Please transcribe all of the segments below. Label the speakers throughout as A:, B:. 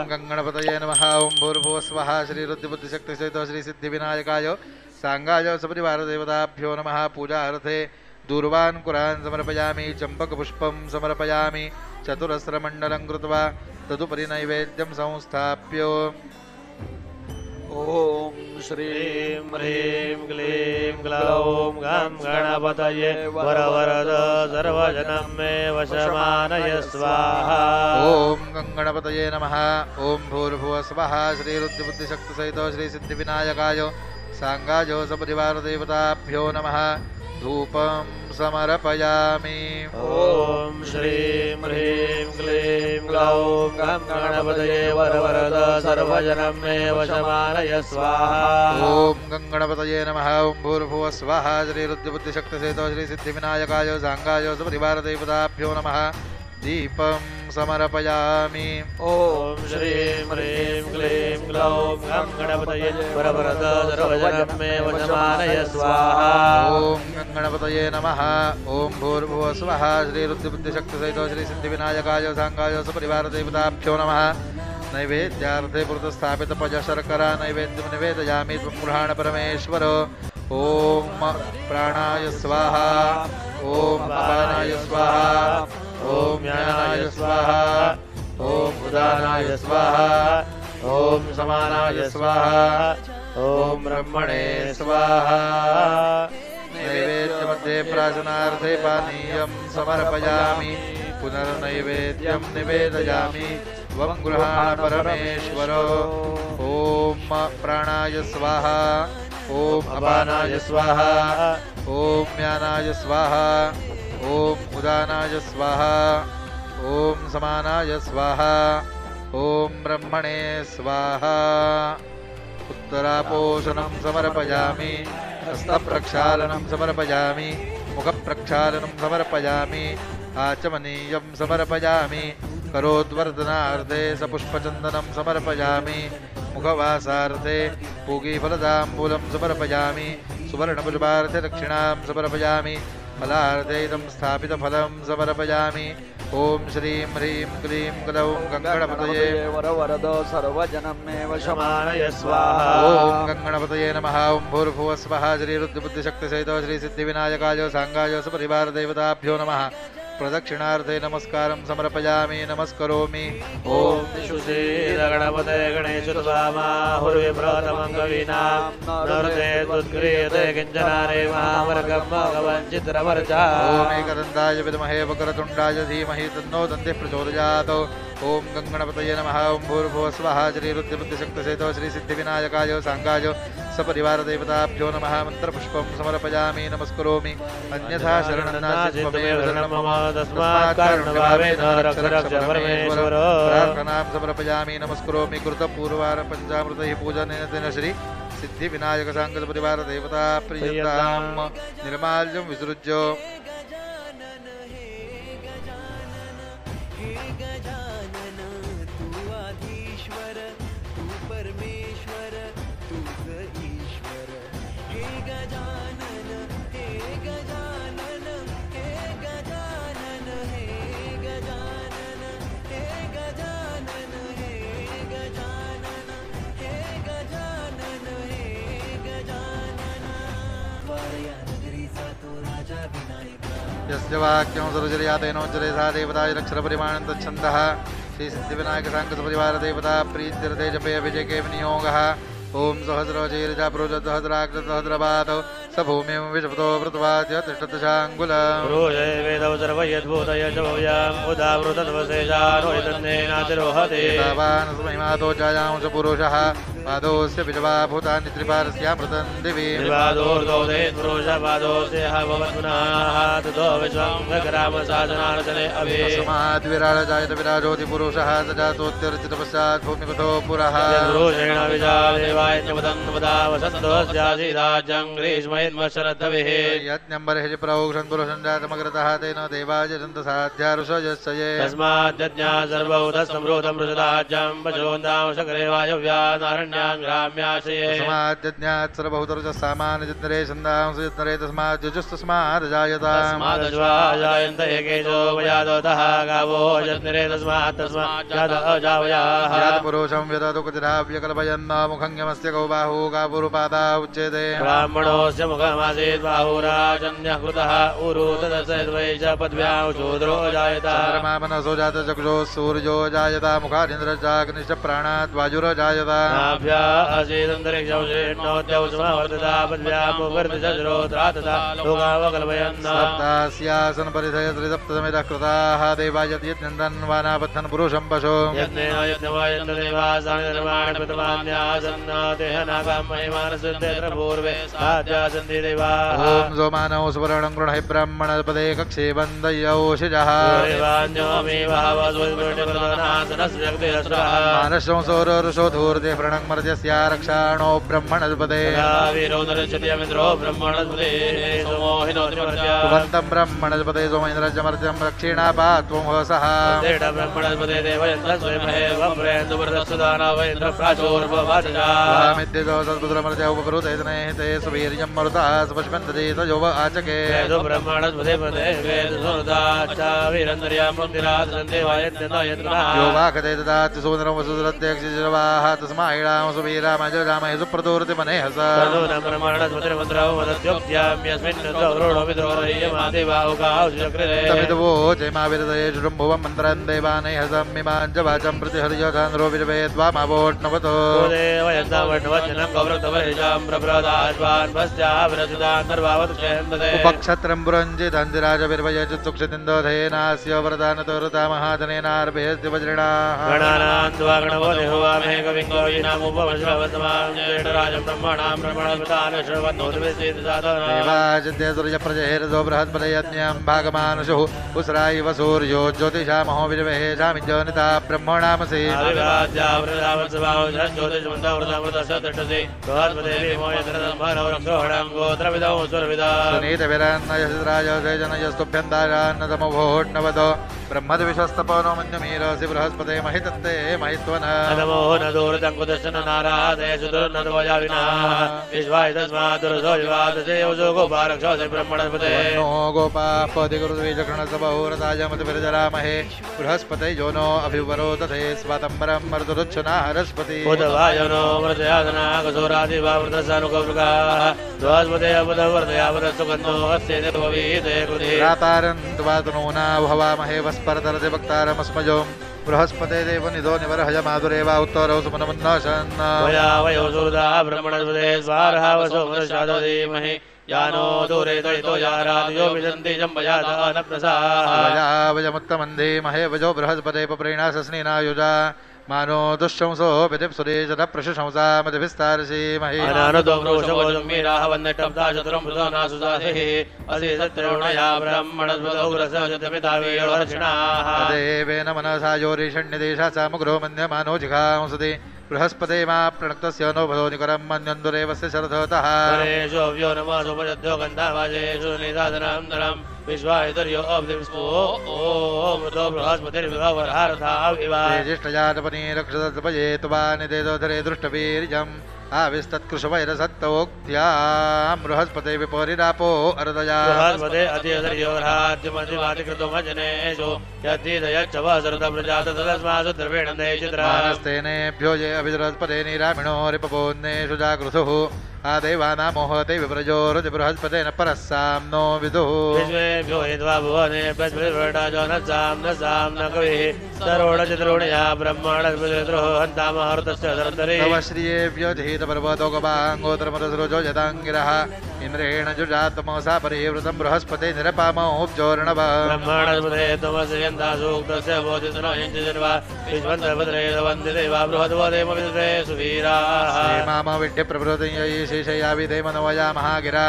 A: गंगणपतये नमः। ओं भूर्भुवः स्वः। श्री रुद्रबुद्धिशक्तिसहितो श्री सिद्धिविनायकाय सांगाय सपरिवार देवताभ्यो नमः। पूजार्थे दूर्वान् कुरान् समर्पयामि। चम्पकपुष्पं समर्पयामि। चतुरस्रमण्डलं कृत्वा तदुपरि नैवेद्यं संस्थाप्य
B: ओम श्रीं ह्रीं क्लीं ग्लौं गं गणपतये वरवरद सर्वजनं मे वशमानय स्वाहा।
A: ओम गंगणपतये नमः। ओं भूर्भुवः स्वः। श्री रुद्रबुद्धिशक्तिसहितो श्री सिद्धिविनायकाय सांगाय सपरिवार देवताभ्यो नमः। धूपं समर्पयामि।
B: ओम श्रीं ह्रीं क्लीं ग्लौं गं गणपतये वरवरद सर्वजनं मे वशमानय स्वाहा।
A: ओम गंगणपतये नमः। ओं भूर्भुवः स्वः। श्री रुद्रबुद्धिशक्तिसहितो श्री सिद्धिविनायकाय सांगाय सपरिवार देवताभ्यो नमः। दीपं समर्पयामि।
B: ओम श्रीं ह्रीं क्लीं ग्लौं गं गणपतये वरवरद सर्वजनं मे वशमानय स्वाहा।
A: ओम गंगणपतये नमः। ओं भूर्भुवः स्वः। श्री रुद्रबुद्धिशक्तिसहितो श्री सिद्धिविनायकाय सांगाय सपरिवार देवताभ्यो नमः। नैवेद्यार्थे पुरतस्थापित पज शर्करा नैवेद्यं निवेदयामि। ब्रह्मपुराण परमेश्वर। ओम प्राणाय स्वाहा। ओम अपानाय स्वाहा। ओम ज्ञानाय स्वाहा। ओम उदानाय स्वाहा। ओम समानाय स्वाहा। ओम ब्रह्मणे स्वाहा। नैवेद्यमध्ये प्राशनार्थे पानीयं समर्पयामि। पुनर्नैवेद्यं निवेदयामि। त्वं गृहाण परमेश्वर। ओम प्राणाय स्वाहा। ओम अपानाय स्वाहा। ओम ज्ञानाय स्वाहा। ओम उदानाय स्वाहा। ओम समानाय स्वाहा। ओम ब्रह्मणे स्वाहा। उत्तरापोषणं समर्पयामि। हस्तप्रक्षालनं समर्पयामि। मुखप्रक्षालनं समर्पयामि। आचमनीयं समर्पयामि। करोद्वर्धनार्थे सपुष्पचन्दनं समर्पयामि। मुखवासार्थे पूगीफलदाम्बूलं समर्पयामि। सुवर्णपुष्पार्थे दक्षिणां समर्पयामि। फलार्थे इदं स्थापितफलं समर्पयामि। ओम श्रीं ह्रीं क्लीं ग्लौं गंगणपतये
B: वरवरद सर्वजनं मे वशमानय स्वाहा।
A: ओम गंगणपतये नमः। ओं भूर्भुवः स्वः। श्री रुद्रबुद्धिशक्तिसहितो श्री सिद्धिविनायकाय सांगाय सपरिवार देवताभ्यो नमः। प्रदक्षिणार्थे नमस्कारं समर्पयामि। नमस्करोमि।
B: ओम निषुषेद गणपते गणेश स्वामाहुर्विभ्रतमङ्गवीनां नरते तुद्क्रियते किञ्चनारे महावर्गं भगवन् चित्रवर्चा।
A: ओम एकदन्ताय विद्महे वक्रतुण्डाय धीमहि तन्नो दन्तिः प्रचोदयात्। ओम गंगणपतये नमः। ओं भूर्भुवः स्वः। श्री रुद्रबुद्धिशक्तिसहितो श्री सिद्धिविनायकाय सांगाय सपरिवार देवताभ्यो नमः। मन्त्रपुष्पं समर्पयामि। नमस्करोमि। अन्यथा शरणं नास्ति त्वमेव शरणं मम। तस्मात् कारुण्यभावेन रक्ष रक्ष परमेश्वर। प्रार्थनां समर्पयामि। नमस्करोमि। कृतपूर्वार पञ्चामृतैः पूजनेन तेन श्री सिद्धिविनायक सांग परिवार देवता प्रियतां निर्माल्यं विसृज्य यस्य वाक्यं सर्वजर्यातेनोच्चरे सा देवता यदक्षरपरिमाणं तच्छन्दः। श्री सिद्धिविनायक सांग परिवार देवता प्रीत्यर्थे जपे अभिषेके विनियोगः। ओम सहस्रवचैर्जा प्रोजसहस्राग्र सहस्रपाद स भूमिं विषपतो वृतवाद्य तिष्ठदशाङ्गुलम्।
B: रोजय वेदौ सर्वयद्भूतय च भूयाम् उदावृतत्वशेषानो यतन्नेनातिरोहते।
A: एतावान् महिमातो जायां च पुरुषः पादोऽस्य विजवा भूतानि त्रिपादस्यामृतं दिवि।
B: त्रिपादोर्दोदे पुरुषपादोऽस्य भवत्पुनः ततो विश्वं ग्रामशासनार्चने अभि।
A: तस्माद् विराजजायत विराजोति पुरुषः स जातोऽत्यर्चितपश्चात् भूमिपथो पुरः।
B: पुरुषेण विजादेवाय च वदन् वदावसन्तोऽस्यासीदाज्यं ग्रीष्मये वेन्मशरद्धविः
A: यज्ञम्बर्हि प्रौक्षन् पुरुषं जातमग्रतः तेन देवाजन्त साध्यारुषजस्सये
B: तस्माद्यज्ञा सर्वभूतसंरोधं मृषदाज्यं पशोन्दां शकरे वायव्या नारण्यां ग्राम्याशये
A: तस्माद्यज्ञात् सर्वभूतरुचस्सामान्यजत्नरे छन्दां सुजत्नरे तस्माद्युजुस्तस्माद्जायताम्
B: तस्मादज्वा जायन्त एकेशो वयादोतः गावो जत्नरे तस्मात् जावयाः
A: पुरुषं व्यदतु कुतिराव्यकल्पयन्न मुखं यमस्य गौ बाहू गापुरुपादा उच्यते
B: ब्राह्मणोऽस्य मुखमासीत् बाहुराजन्यः कृतः उरु तदसद्वै च पद्भ्यां शूद्रो जायत
A: चन्द्रमा मनसो जात चक्षुः सूर्यो जायता मुखादिन्द्रश्चाग्निश्च प्राणात् वायुर्जायता
B: नाभ्या असीदन्तरिक्षं शीर्णोद्यौष्मवर्तता पद्भ्यामुपर्तिशस्रोत्रा तथा लोकावकल्पयन्
A: सप्तास्यासन परिधय त्रिसप्तसमितः कृताः देवायत्यन्दन् वानाबद्धन् पुरुषं पशो
B: यज्ञेन यज्ञवायन्द्रदेवासानि धर्माणि प्रथमान्यासन्नातेह नागां महिमानसन्तेऽत्र पूर्वे साध्यासन्ति देवाः
A: ॐ सोमानौ सुवर्णं गृह्णहि ब्रह्मणपदे कक्षे वन्दयौषिजः मानश्रं सौररुषो धूर्ते प्रणं मर्त्यस्या रक्षाणो ब्रह्मणपदे कुवन्तं ब्रह्मणपदे सोमेन्द्रजमर्त्यं रक्षिणापात्वं होसः वामिद्यजो सद्पुत्रमर्त्य उपब्रूतेतने ते सुवीर्यं मरुतः सुपश्मन्तते तजोव आचके यो वाकते ददाति सुन्दरं वसुदरत्यक्षिजवाः तस्माईणां सुवीरामजरामहि सुप्रदूर्तिमनेहस तमिदवो जयमाविरदये शुम्भुवं मन्त्रं देवानेहसं मिमाञ्च वाचं प्रतिहर्यधान्द्रो विरवेद्वामावोट्नवतो उपक्षत्रं पुरञ्जितन्दिराजविर्वयचित्तुक्षतिन्दोधयेनास्य वरदानतोरुता महाजनेनार्भयस्य वज्रिणाः देवाजद्य सूर्यप्रजहेरसो बृहस्पतयज्ञं भागमानुषुः उस्रायिव सूर्यो ज्योतिषामहो विजवेशामिज्योनिता ब्रह्मणामसि सुनीतविरान्नयसिराजयजनयस्तुभ्यन्तारान्नतमभोट्नवतो ब्रह्मद्विश्वस्तपनो मन्यमीरोऽसि बृहस्पते महितत्ते महित्वनः
B: नमो न दूरदङ्कुदर्शन नाराधयसु दुर्नदवयाविनाः विश्वाय तस्मादुरसो विवादसे योजो गोपारक्षोऽसि ब्रह्मणस्पते
A: नो गोपापदिगुरुद्विजगणसबहुरताजमतिभिर्जरामहे बृहस्पते यो नो अभिवरो तथे स्वातम्बरं मरुदुरुच्छुना हरस्पति
B: उदवायनो मृतयादनागसोरादिवावृतसानुकवृगाः बृहस्पते अबुधवर्धयावरसुगन्धो अस्ये देववीते कृते
A: रातारं द्वातनूना भवामहे वस्परतरति वक्तारमस्मजो बृहस्पते देवनिधो निवरहयमाधुरेवा उत्तरौ सुमनमन्नाशन्
B: वया वयो सूदा ब्रह्मणस्पते स्वारहा वसो मनुष्यादो धीमहि यानो दूरे तडितो यारादियो विजन्ति जम्बयादानप्रसाः
A: वया वयमुत्तमन्धे महे वजो बृहस्पते पप्रीणासस्निनायुजा मानो दुःशंसो विदिप्सुरेशत प्रशंसा मतिभिस्तारसि महि
B: अनानुतो वृषभोजम्मीराः वन्नट्टब्दाशतुरं मृदोनासुसाधिः असि सत्रोणया ब्रह्मणस्पदौग्रसजतपितावीयोर्षिणाः
A: देवेन मनसा योरीषण्यदेशा सामुग्रो मन्यमानो जिघांसति बृहस्पते मा प्रणक्तस्य नो भदो निकरं मन्यन्दुरेवस्य शरथतः
B: गणेशो व्यो नमसुपजद्यो गन्धावाजेषु निदादनान्तरम् विश्वायतर्यो अब्धिस्मो ॐ मृतो बृहस्पतिर्विभवरहारथाविवा
A: ज्येष्ठजातपनीरक्षतपये तुवा निदेदोधरे दृष्टवीर्यम् आविस्तत्कृशवैरसत्तवोक्त्यां बृहस्पते विपरिरापो अरदया
B: बृहस्पते अतिहदर्योर्हाद्यमधिवातिकृतमजनेषु यद्धिदयच्छवसरतप्रजाततस्मासु द्रवेण
A: मानस्तेनेभ्यो ये अभिबृहस्पते निरामिणो रिपपोन्नेषु जागृथुः आदेवानां मोहते विप्रजोरुति बृहस्पतेन परस्सां नो विदुः
B: विश्वेभ्यो हित्वा भुवनेभ्यस्पतिर्वटाजो न सां न कविः तरुणचितरुणया ब्रह्माणस्पतिर्द्रोः हन्तामहर्तस्य धर्तरे
A: तव श्रियेभ्यो धीतपर्वतो गवाङ्गोत्रमरसृजो यदाङ्गिरः इन्द्रेण जुजातमोसा परिवृतं बृहस्पते निरपामोऽब्जोर्णव
B: ब्रह्माणस्पते त्वमस्य यन्तासूक्तस्य बोधितनो यञ्चिर्वा विश्वन्तर्भद्रे वन्दिदेवा बृहद्वदेमविदुरे सुवीराः
A: माम विड्ढे प्रभृतं शेषयाविधे मनोया महागिरा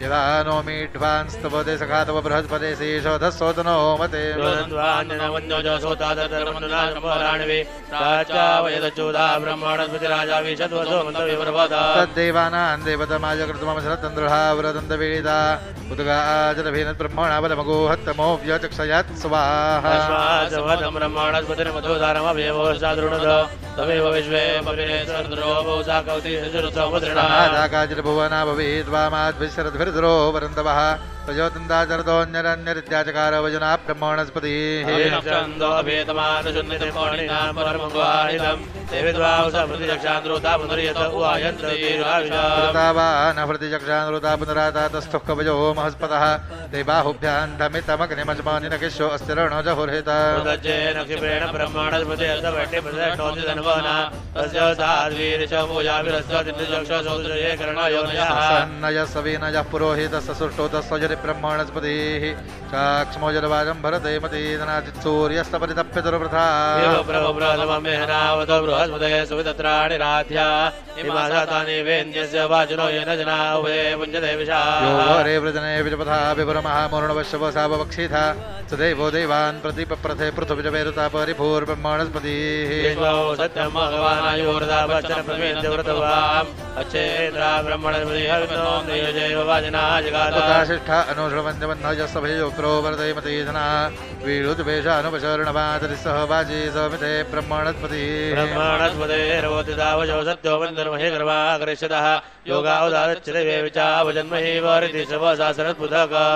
A: यदा नो मीढ्वांस्तवदे सखा तव बृहस्पते शेषोधस्सोतनो मते तद्देवानां देवतमाय कृतमसरतन्द्रहा वरदन्तवेदा उद्गाजलभेन ब्रह्मणा बलमगो हत्तमो व्यचक्षयात् स्वाहा
B: तमेव विश्वे
A: भुवना भवेद्वामाद्भिशरद्भिर्द्रो वरन्दवः प्रजोतन्दाचरतोऽन्यरन्यरित्याचकार वजना ब्रह्मणस्पतिः प्रतिचक्षान्द्रोता पुनरातातस्थुः कवयो महस्पतः ते बाहुभ्यान्धमितमग्निमजमानिनकिशो अस्तिरणो जहुर्हित सन्नयः पुरोहितस्य सुष्टोतस्य ब्रह्मणस्पतिः चाक्ष्मोजलवाजं भरते मतीनाचित्सूर्यस्तपरितप्यतुर्वृथा रे वृजने विजपथा विपुरमहामूर्णवश्यवसावक्षिथा स देवो देवान् प्रतिपप्रथे पृथुविजवेरुता परिभूर्ब्रह्मणस्पतिः अनुश्रवन्यवन्नयस्तभयो प्रोवर्तय मतीधना वीरुद्वेषानुपशरणमातरि सह वाजी समिते ब्रह्मणस्पतिः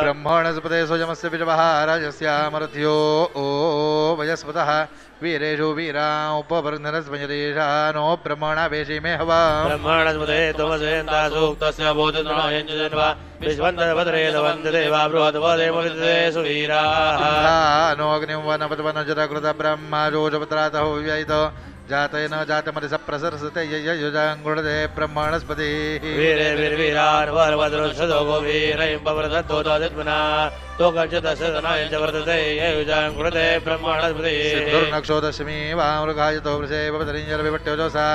A: ब्रह्मणस्पते स्वयमस्य विजवहाराजस्यामरथ्यो वयस्पतः वीरेषु वीरा उपवर्णरस्मयरेशानो ब्रह्मणावेशी मे हवा
B: ब्रह्मणस्पते त्वमसेन्दासूक्तस्य बोधद्रोणयञ्जन्वा विश्वन्तरभद्रेदवन्ददेवा बृहद्वदेवविदते सुवीराः
A: नोऽग्निं वनपद्वनजरकृत ब्रह्माजोजपत्रातः व्ययित जातेन जातमरिसप्रसरसते ययुजाङ्गुणदे ब्रह्मणस्पतिः
B: वीरे वीरवीरान् वरवद्रुषदो गोवीरयं पवरदत्तोदादित्मना तोकञ्चदशदनाय च वर्तते ययुजाङ्गुणदे ब्रह्मणस्पतिः
A: सिद्धुर्नक्षोदशमी वामृगायतो वृषेवतरिञ्जरविभट्योजसा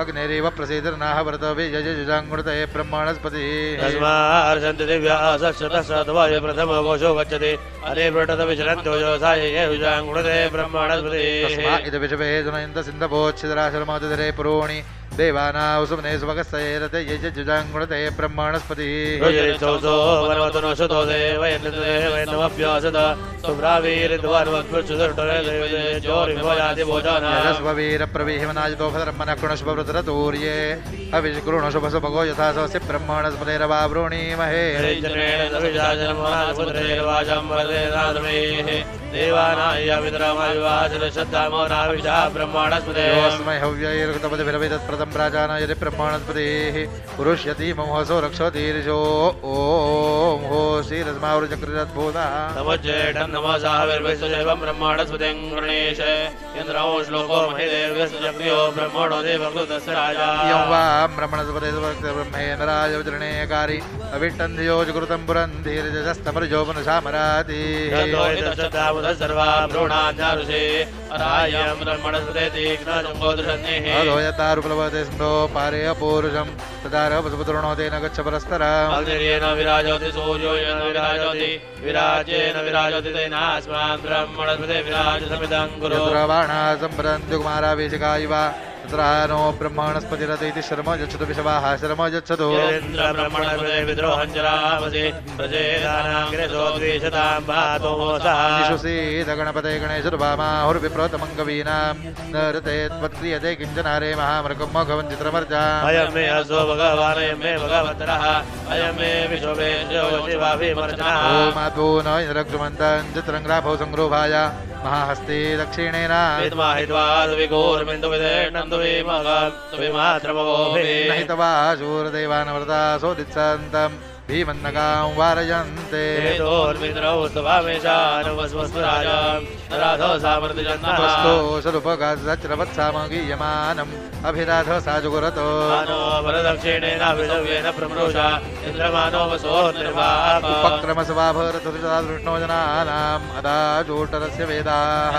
A: अग्निरेव प्रसीदर्नाः वर्तवे यजुजाङ्गुणते ब्रह्मणस्पतिः
B: तस्मार्षन्ति दिव्यासश्रुतस्तवाय प्रथमो घोषो गच्छति अरे विचरन्त्योजसाय यजुजाङ्गुणते ब्रह्मणस्पतिः
A: तस्मा इद विषवे जुनयन्त सिन्धभोच्छिदराशरमोदरे पुरोणि देवानां सुमने सुभगस्यैरते यजुजाङ्गुणते ब्रह्मणस्पतिः यशस्वीरप्रवीहिमनायतो भद्रमनकृणशुभवृतरतूर्ये अविष्कृणशुभसुभगो यथा स्वस्य ब्रह्मणस्पतिरवावृणीमहे ब्रह्मणस्पतिस्मै हव्यैर्कृतपतिभिरविदत्प्रदं प्राजानाय यदि ब्रह्मणस्पतिः पुरुष्यति ममोहसो रक्षोतीर्षो ॐ हो श्रीरस्मावृचक्रिरद्भूतः
B: नमोज्जेठं नमसाविर्विश्वशैवं ब्रह्मणस्पतिं गणेश इन्द्रो श्लोको महिदेव्यस्यज्ञो ब्रह्मणो देवकृतस्य राजा
A: यं वा ब्रह्मणस्पते ब्रह्मेन्द्राय वितरणेकारी अविट्टन्धियो जकृतं पुरन्धीर्जस्तमर्जो मनुषामराति
B: सर्वा भ्रूणाध्यारुषे अरायं ब्रह्मणस्पते तीक्ष्णजम्बोदृशन्निः
A: अधोयतारुप्लवते स्मरो पारे अपूरुषं तदार वसुपुत्रणो तेन गच्छ परस्तरम्
B: अग्निर्येन विराजोति सूर्यो येन विराजोति विराजेन विराजोति तेनास्मान् ब्रह्मणस्पते विराजसमिदं कुरु
A: यद्रवाणा सम्भ्रन्ति कुमारावेशिका इव तत्र नो ब्रह्मणस्पतिरतीति शर्म यच्छतु विशवाः शर्म यच्छतु
B: ब्रह्मणस्पते विद्रोहञ्जरामसि प्रजेदानाग्रसोद्विषतां
A: गणपते गणेशुर्वामाहुर्विप्रोतमङ्गवीनां नरते त्वत्क्रियते किञ्चनारे महामृगं मघवन् चित्रमर्जा
B: अयं मे असो भगवान् अयं मे भगवतरः अयं मे विश्ववेशो शिवाभिमर्जनः
A: ओमाद्भो न इन्द्रग्रुमन्तं चित्रङ्ग्राभौ संरोभाय महाहस्ते दक्षिणेन नहितवाशूरदेवानव्रता सोदित्सन्तं भीमन्नगां वारयन्ते स्वस्तोषरुपगाज्रवत्सामगीयमानम् अभिराध साजुगुरतो उपक्रमसभाभरतुर्जो जनानाम् अदाजोटरस्य वेदाः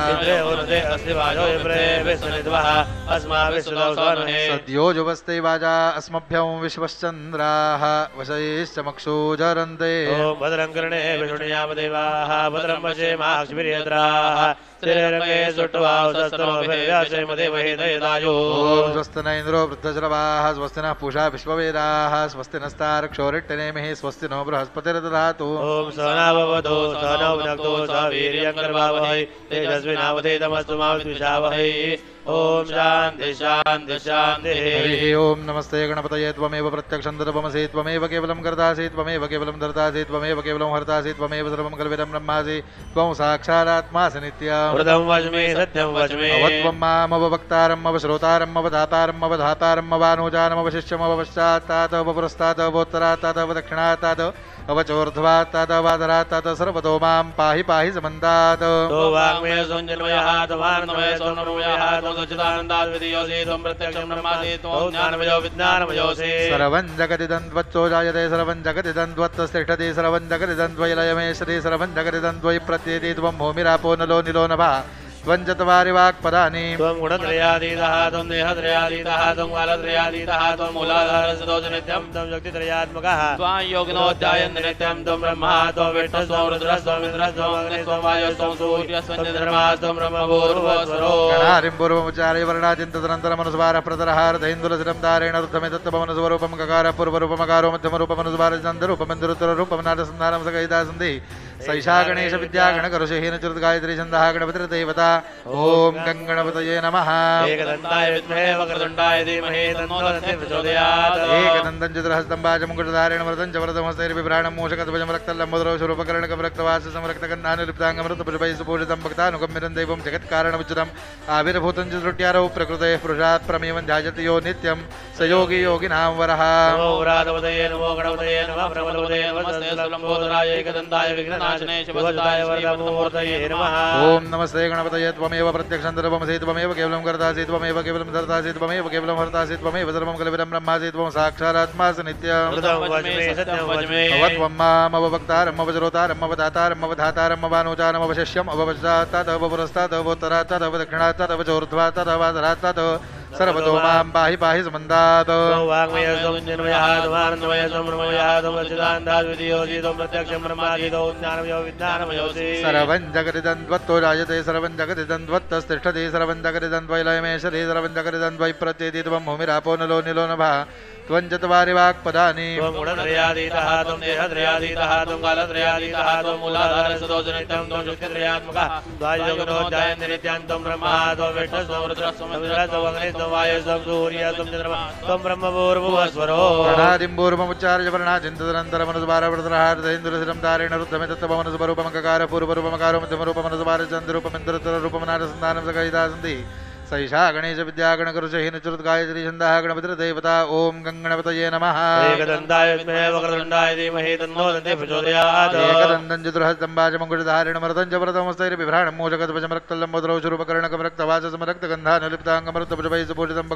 A: सद्यो जुवस्ते वाजा अस्मभ्यं विश्वश्चन्द्राः वशैश्च चक्षुजरन्ते
B: ॐ भद्रं कर्णे विष्णुयामदेवाः भद्रं पश्येमाक्षभिर्यद्राः स्थिररङ्गे सुट्टवासस्तनोभिर्व्यासेमदेवहि दयदायो
A: ॐ स्वस्ति न इन्द्रो वृद्धश्रवाः स्वस्ति नः पूषा विश्ववेदाः स्वस्ति नस्तार्क्ष्योरिट्टनेमिः स्वस्ति नो बृहस्पतिर्दधातु
B: ॐ सहनाववतु सहनौ भुनक्तु सह वीर्यं करवावहै तेजस्विनावधीतमस्तु मा विद्विषावहै ॐ शान्ति शान्ति शान्तिः
A: हरिः ॐ नमस्ते गणपतये त्वमेव प्रत्यक्षं दर्पमसि त्वमेव केवलं कर्तासि त्वमेव केवलं धर्तासि त्वमेव केवलं हर्तासि त्वमेव सर्वं कल्पितं ब्रह्मासि त्वं साक्षादात्मासि नित्यम्
B: वृतं वच्मि सत्यं वच्मि
A: अवत्वं मामवक्तारम् अवश्रोतारम् अवधातारम् अवधातारम् अवानुजानम् अवशिष्यम् अवपश्चात्तात् अवपुरस्तात् अवोत्तरात्तात् अवदक्षिणात्तात् अवचोर्ध्वात्तात् अवादरात्तात् सर्वतो मां पाहि पाहि समन्तात्
B: तो वाङ्मय संजन्मयः त्वमानन्दमय सौनमयः त्वसच्चिदानन्दाद्वितीयोऽसि त्वं प्रत्यक्षं ब्रह्मासि त्वं ज्ञानमयो विज्ञानमयोऽसि
A: सर्वं जगदिदं त्वच्चो जायते सर्वं जगदिदं त्वत्तिष्ठति सर्वं जगदिदं त्वयि लयमेश्वरि सर्वं जगदिदं त्वयि प्रत्येति त्वं भूमिरापो नलो निलो नभः त्वं चत्वारि वाक्पदानि
B: त्वं गुणत्रयातीतः त्वं देहत्रयातीतः त्वं कालत्रयातीतः त्वं मूलाधारस्तोष नित्यं त्वं शक्तित्रयात्मकः त्वां योगिनोऽध्यायन्ति नित्यं त्वं ब्रह्मा त्वं विष्णुः त्वं रुद्रः त्वं इन्द्रः त्वं अग्निः त्वं वायुः त्वं सूर्यः त्वं चन्द्रमाः त्वं ब्रह्मभूर्भुवस्वरो
A: गणारिं वर्णाचिन्तदनन्तरमनुस्वारः प्रतरः अर्धेन्दुलसिरं दारेण रुद्धमिदत्तमनुस्वरूपं ककारः पूर्वरूपमकारो मध्यमरूपमनुस्वारचन्द्ररूपमिन्दुरुत्तररूपं नाटसन्धानं सकयिता सन्ति सैषा गणेश विद्या गणकरुषहीन चतुर्गायत्री छन्दः गणपतिर्देवता ॐ गणपतये नमः
B: एकदन्ताय विद्महे वक्रतुण्डाय धीमहि तन्नो दन्तिः प्रचोदयात्
A: एकदन्तं चतुर्हस्तं वाचमुकुटधारेण वरदं च वरदमस्तैर्बिभ्राणं मूषकध्वजं रक्तल्लम्बोदरौ स्वरूपकर्णकं रक्तवाससं रक्तकन्नानुलिप्ताङ्गमृतपुष्पैः सुपूजितं दैवं जगत्कारणमुच्युतम् आविर्भूतं च त्रुट्यारौ प्रकृतेः पुरुषात् प्रमेवं ध्यायति यो नित्यं स योगी योगिनां वरः
B: नमो व्रातपतये नमो गणपतये नमः प्रबलपतये नमः लम्बोदराय एकदन्ताय विघ्ननाशने शिवसुताय वरदमूर्तये नमः
A: ॐ नमस्ते गणपतये त्वमेव प्रत्यक्षं दर्पमसि त्वमेव केवलं कर्तासि त्वमेव केवलं धर्तासि त्वमेव केवलं हर्तासि त्वमेव सर्वं कल्पितं ब्रह्मासि त्वं साक्षादात्मासि नित्यम्
B: वृतं वच्मि सत्यं वच्मि
A: अवत्वं मामवक्तारम् अवश्रोतारम् अवधातारम् अवधातारम् अवानुजानम् अवशिष्यम् अवपश्चात्तात् अवपुरस्तात् अवोत्तरात्तात् अवदक्षिणात्तात् अवचोर्ध्वात्तात् अवादरात्तात् सर्वतो मां पाहि पाहि समन्तात्
B: वाङ्मय संजन्मयः त्वमानन्दमय सौनमयः त्वं सच्चिदानन्दाद्वितीयोऽसि त्वं प्रत्यक्षं ब्रह्मासि त्वं ज्ञानमयो विज्ञानमयोऽसि
A: सर्वं जगदिदं त्वत्तो जायते सर्वं जगदिदं त्वत्तस्तिष्ठति सर्वं जगदिदं त्वयि लयमेश्वरि सर्वं जगदिदं त्वयि प्रत्येति त्वं भूमिरापो नलो निलो नभः त्वं चत्वारि वाक्पदानि
B: त्वं गुणत्रयातीतः त्वं देहत्रयातीतः त्वं कालत्रयातीतः त्वं मूलाधारस्तोष नित्यं त्वं शक्तित्रयात्मकः द्वायोगिनोऽध्यायन्ति नित्यं त्वं ब्रह्मा त्वं विष्णुः त्वं रुद्रः त्वं इन्द्रः त्वं अग्निः त्वं वायुः त्वं सूर्यः त्वं चन्द्रमाः त्वं ब्रह्मभूर्भुवस्वरो
A: गणादिं पूर्वमुच्चार्य वर्णाचिन्तदनन्तरमनुस्वारवर्तरहेन्दुलसिरं दारेण रुद्धमिदत्तमनुस्वरूपं ककार पूर्वरूपमकारो मध्यमरूपमनुस्वारचन्द्ररूपमिन्दरुत्तररूपं नाटसन्धानं सकयिता सन्ति सैषा गणेश विद्या गणकरुषहीन चतुर्गायत्री छन्दः गणपतिर्देवता ॐ गणपतये नमः
B: एकदन्ताय विद्महे वक्रतुण्डाय धीमहि तन्नो दन्तिः प्रचोदयात्
A: एकदन्तं चतुर्हस्तं वाचमुकुटधारेण मरदं च वरदमस्तैर्बिभ्राणं मूषकध्वजं रक्तल्लम्बोदरौ स्वरूपकर्णकं रक्तवाससं रक्तगन्धानुलिप्ताङ्गमृतपुष्पैः सुपूजितं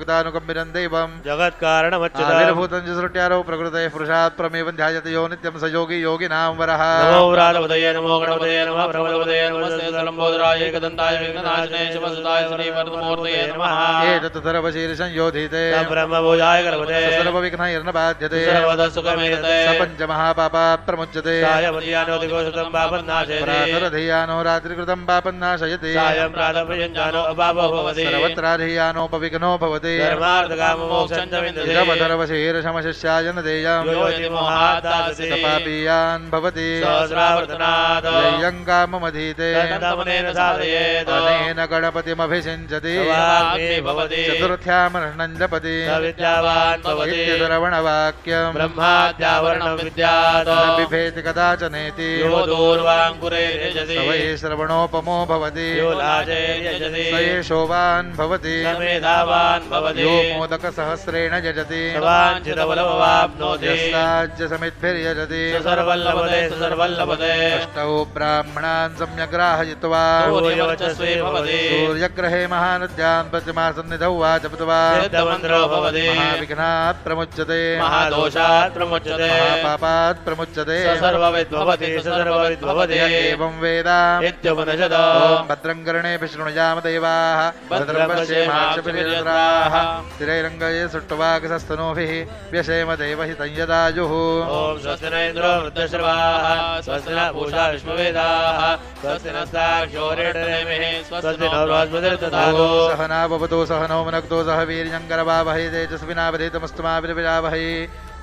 A: दैवं
B: जगत्कारणमच्युतम्
A: आविर्भूतं च सृष्ट्यारौ प्रकृतेः पुरुषात् प्रमेवं ध्यायति यो नित्यं स योगी योगिनां वरः
B: नमो व्रातपतये नमो गणपतये नमः प्रबलपतये नमः लम्बोदराय एकदन्ताय विघ्ननाशने शिवसुताय श्रीवरदमूर्तये नमः
A: एतत् सर्वशीर्षं योधीते
B: ब्रह्मभूजाय गणपते
A: सर्वविघ्नैर्न बाध्यते
B: सर्वदसुखमेधते
A: स पञ्चमहापापा प्रमुच्यते
B: सायमध्यानोदिकोषितं पापन्नाशयति
A: प्रातरधियानो रात्रिकृतं पापन्नाशयति
B: सायं प्रातःपर्यञ्जानो अपापो भवति
A: सर्वत्राधियानोपविघ्नो भवति
B: धर्मार्थकाममोक्षं च विन्दति
A: सर्वधर्मशीर्षमशिष्याय न देयम्
B: यो इति मोहात्तादसि
A: सपापीयान् भवति
B: सहस्रावर्तनात्
A: यय्यं काममधीते
B: तदमनेन साधयेत्
A: अनेन गणपतिमभिषिञ्चति
B: वाग्मी भवति
A: चतुर्थ्यामर्णं जपति
B: विद्यावान् भवति
A: इत्यश्रवणवाक्यम्
B: ब्रह्माद्यावरणं विद्यात्
A: न बिभेति कदाचनेति
B: यो दूर्वाङ्कुरे यजति
A: स वै श्रवणोपमो भवति
B: यो लाजे यजति
A: स एषोवान् भवति
B: स मेधावान् भवति
A: यो मोदकसहस्रेण यजति
B: वाञ्छितफलमवाप्नोति
A: यस्ताज्य समिद्भिर्यजति
B: स सर्वल्लभते स सर्वल्लभते
A: अष्टौ ब्राह्मणान् सम्यग्राहयित्वा
B: सूर्यवर्चस्वी भवति
A: सूर्यग्रहे महानद्यां विद्यां प्रतिमासन्निधौ वा जपत्वा
B: सिद्धमन्त्रो भवति
A: महाविघ्नात् प्रमुच्यते
B: महादोषात् प्रमुच्यते
A: महापापात् प्रमुच्यते
B: सर्वविद्भवति सर्वविद्भवति
A: एवं वेद
B: इत्युपनिषद
A: ॐ भद्रं कर्णेभिः शृणुयाम देवाः भद्रं पश्येमाक्षभिर्यजत्राः स्थिरैरङ्गये सुष्ठुवागसस्तनूभिः व्यशेम देवहितं यदायुः
B: ॐ स्वस्ति न इन्द्रो वृद्धश्रवाः स्वस्ति न पूषा विश्ववेदाः स्वस्ति नस्ताक्षोरेणनेमिः स्वस्ति नो बृहस्पतिर्दधातु
A: सहना भवतु सहनौ मनक्तो सह वीर्यङ्करवावहै तेजस्विनावधीतमस्तु मा विद्विषावहै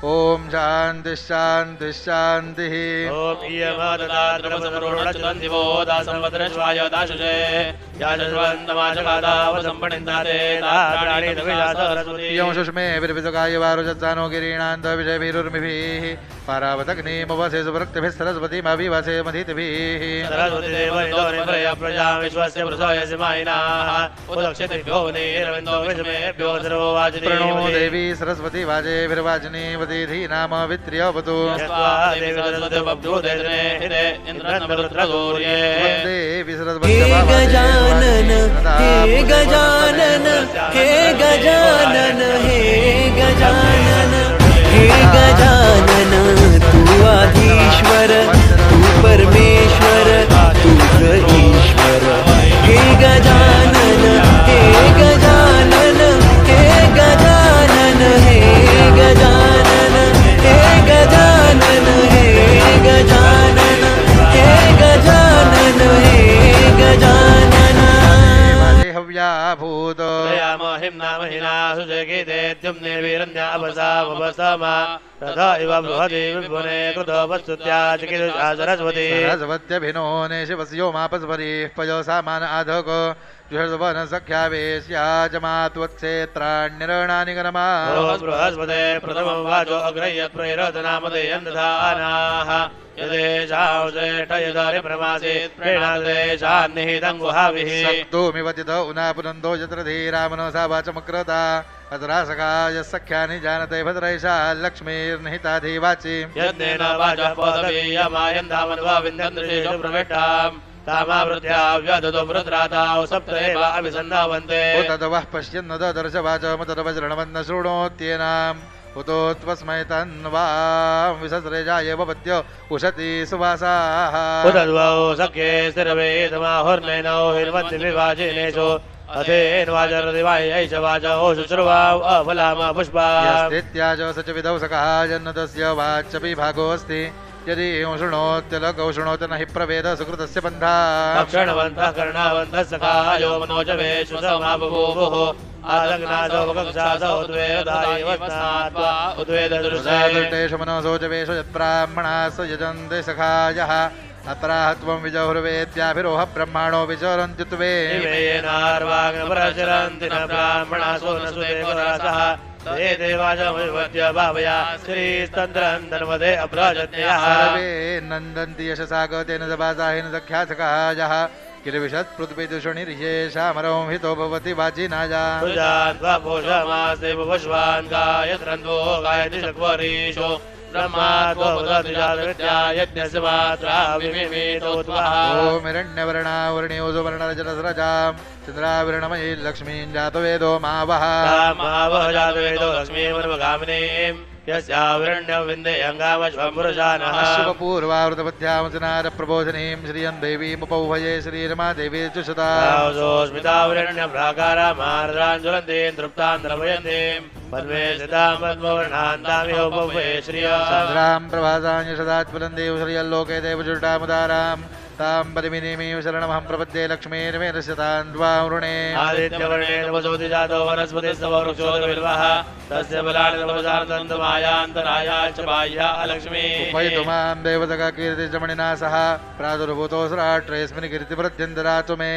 A: ॐ शान्तिः शान्तिः शान्तिः
B: ॐ इयमाददाद्रवसमरोणचुतन्दिवो दासंवदनश्वाय दाशुषे याशस्वन्तमाचकादावसम्पणिन्दाते ताप्राणीतविलासरस्वती
A: इयं सुष्मे विर्विसकाय वारुजत्सानो गिरीणान्तविषयभिरुर्मिभिः पारावतग्निमवसे सुभक्तिभिः सरस्वतीमभिवसे मधीतिभिः
B: सरस्वतीदेवनिन्दोनिन्द्रय प्रजा विश्वस्य प्रसोयसि मायिनाः उदक्षितिभ्यो नीरविन्दो विषमेभ्यो सर्वो वाजिनी
A: प्रणो देवी सरस्वती वाजेभिर्वाजिनीवती नाम वित्र्यवतु
B: देवी सरस्वती बभ्रूदेने हिरे इन्द्रनमरुद्रगौर्ये
A: देवी सरस्वती
C: हे गजानन हे गजानन हे गजानन हे गजानन हे गजानन तू आधीश्वर तू परमेश्वर तूच ईश्वर हे गजानन हे गजानन हे गजानन हे गजानन हे गजानन हे गजानन हे गजानन हे गजानन
A: हव्याभूत
B: महिम नाम हिना सुजगितेत्यं निर्वीरन्यापसामपसमा तथा इव बृहति विपुने कृतो वस्तुत्या चिकित्सा सरस्वती
A: सरस्वत्यभिनो ने शिवस्यो मापस्परिः पयोसामान आधक जुहर्वन् सख्यावेश्याजमात्वत्सेत्राण्यरणानि गरमा
B: बृहस्पते प्रथमं वाचो अग्रह्यत् प्रैरतनामधेयं दधानाः यदेषां श्रेष्ठ यदारि प्रमासीत् प्रेणादेशान्निहितं गुहाभिः
A: सक्तोमिवतित उना पुनन्दो यत्र धीरामनसा वाचमक्रता अतरासखाय सख्यानि जानते भद्रैषा लक्ष्मीर्निहिता धीवाचि
B: यज्ञेन वाचः पदवीयमायन्दामन्वा विन्दन्दृशेषु प्रविष्टाम् तामावृत्या व्यदतो वृत्राताौ सप्त एव अभिसन्धावन्ते
A: उतदवः पश्यन्न ददर्श वाचमतदवज्रणवन्न शृणोत्येनाम् उतो त्वस्मै तन्वां विसस्रेजाय भवत्य उशति सुवासाः
B: उतद्वौ सख्ये स्थिरवेदमाहुर्नैनौ हिर्वन्ति विवाचिनेषु अथेन्वाचरदिवायैष वाचौ शुश्रुवाौ अफलाम पुष्पा
A: यस्थित्याज स च विदौ सकः जन्नतस्य वाच्यपि भागोऽस्ति यदि शृणोत्यलकौ शृणोत न हि प्रवेद सुकृतस्य बन्धा
B: क्षणवन्तः कर्णावन्तः सखायो मनोजवेषु समाबभूवुः आलग्नासो वकक्षासो उद्वेदायवत्नात्वा उद्वेददृशेषु
A: मनोसोचवेषु यत्ब्राह्मणास यजन्ते सखायः अत्राह त्वं विजहुर्वेद्याभिरोह ब्रह्माणो विचरन्ति त्वे
B: नार्वाग्नपरचरन्ति न ब्राह्मणासो न सुदेवरासः ते देवाजमविवद्य भावया श्रीस्तन्द्रं धन्वदे अभ्राजन्यः
A: सर्वे नन्दन्ति यशसा गतेन सभासाहेन सख्यासखायः किलविषत्पृथ्वीदूषणिर्येषामरं हितो भवति वाचिनाया
B: सुजान्त्वा पोषमासेव पश्वान् गायत्रन्तो गायति शक्वरीषो ब्रह्मात्वो भगवद्विजातविद्या यज्ञस्य मात्रा विमिमितोत्वः
A: ॐ हिरण्यवर्णावर्ण्यो सुवर्णरजतस्रजां चन्द्रावृणमयी लक्ष्मीं जातवेदो मावः
B: जातवेदो लक्ष्मीमनुगामिनीम् यस्यावृण्यविन्देयङ्गामश्वं पुरुषानः
A: शुभपूर्वावृतपद्यामसनारप्रबोधिनीं श्रियं देवीमुपौभये श्रीरमा देवी जुषता
B: स्मितावृण्यप्राकारामार्द्राञ्ज्वलन्तीं तृप्तां द्रवयन्तीं पद्मे स्थितां पद्मवर्णान्तामिहोपौभये श्रिया
A: चन्द्रां प्रभासां यशदात्पुलन्देव श्रियल्लोके देवजुष्टामुदारां तां पद्मिनीमीव शरणमहं प्रपद्ये लक्ष्मीर्मेरस्यतान्द्वावृणे
B: आदित्यवर्णे नमसोति जातो वनस्पतिस्तववृक्षोदविल्वः तस्य बलानि नमसार्दन्तमायान्तराया च बाह्या लक्ष्मी
A: उपैतु मां देवतका कीर्तिजमणिना सह प्रादुर्भूतोऽस्राष्ट्रेऽस्मिन् कीर्तिवृद्ध्यन्तरातु मे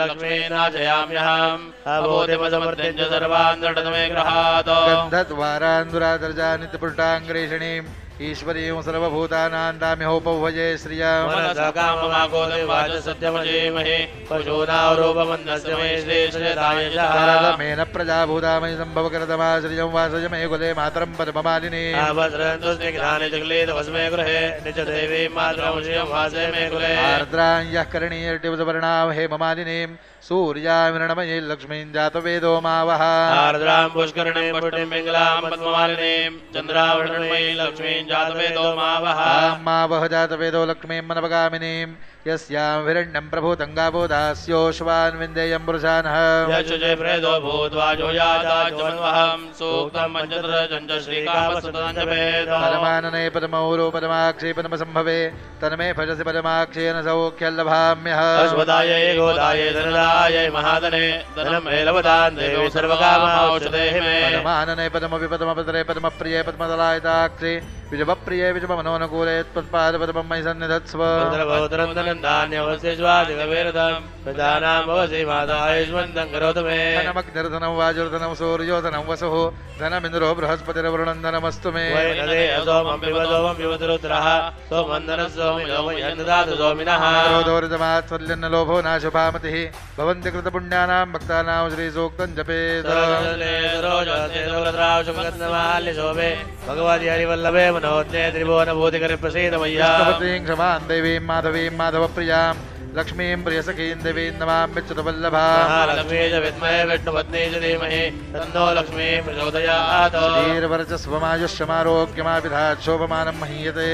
B: लक्ष्मीनाचयाम्यहम् अबोधिमसमर्थ्यं च सर्वान् दृढतमे ग्रहात्
A: गन्धद्वारान् दुरादर्जा नित्यपुष्टाङ्ग्रेषणीं ईश्वरीं सर्वभूतानां ताम्यहोपभजे श्रियम्
B: मनसा काममागोदेवाच सत्यमजेमहे पशूनारूपमन्नस्य मे श्रेष्ठदायशः
A: शारदमेन प्रजाभूतामयि सम्भवकरतमा श्रियं वासय मे कुले मातरं परममालिनी
B: आवस्रन्तु स्निग्धानि जगलेतवस्मे गृहे निजदेवी मातरं श्रियं वासे मे कुले
A: आर्द्रां यः करणीयर्टिवसवर्णां हेममालिनीं सूर्यामिरणमयी लक्ष्मीं जातवेदो मावः
B: आर्द्रां पुष्करणीं पुष्टिं पिङ्गलां पद्ममालिनीं चन्द्रावृणमयी लक्ष्मीं जातवेदो मावः
A: मावः जातवेदो लक्ष्मीं मनपगामिनीं यस्यां हिरण्यं प्रभूतङ्गाबोधास्योश्वान् विन्देयं पुरुषानः
B: यजुजे प्रेदो भूत्वा जोयादाजोन्वहं सूक्तं पञ्चत्र चञ्च श्रीकामसुतञ्जभेद
A: परमानने परमौरो परमाक्षे परमसम्भवे तन्मे भजसि परमाक्षेन सौख्यल्लभाम्यः
B: अश्वदायै गोदायै धनदायै महादने धनं मे लभतां देवी सर्वकामौषधेहि मे
A: परमानने परमविपदमपतरे परमप्रिये पद्मदलायताक्षे विजवप्रिये विजवमनोनुकूले त्वत्पादपदमं मयि सन्निधत्स्व
B: धान्यवस्यज्वादिकवेरदं प्रजानां भवसि मातायुष्मन्तं करोतु मे
A: धनमग्निर्धनं वाजुर्धनं सूर्योधनं वसुः धनमिन्द्रो बृहस्पतिर्वरुणं धनमस्तु मे
B: सोमं पिबतरुद्रः सोमन्दनः सोमिनोमयन्ददातु सोमिनः
A: क्रोधोर्जमात्सल्यन्न लोभो नाशुभामतिः भवन्ति कृतपुण्यानां भक्तानां श्रीसूक्तं जपेत्
B: शोभे भगवति हरिवल्लभे मनोज्ञे त्रिभुवनभूतिकरे प्रसीद मय्या
A: कृष्णपतिं क्षमां देवीं माधवीं माधवप्रियां लक्ष्मीं प्रियसखीं देवीं नमाम्यच्युतवल्लभां
B: लक्ष्मी च विद्महे विष्णुपत्नी च धीमहि तन्नो लक्ष्मी प्रचोदयात्
A: धीर्वर्चस्वमायुष्यमारोग्यमाभिधात् शोभमानं महीयते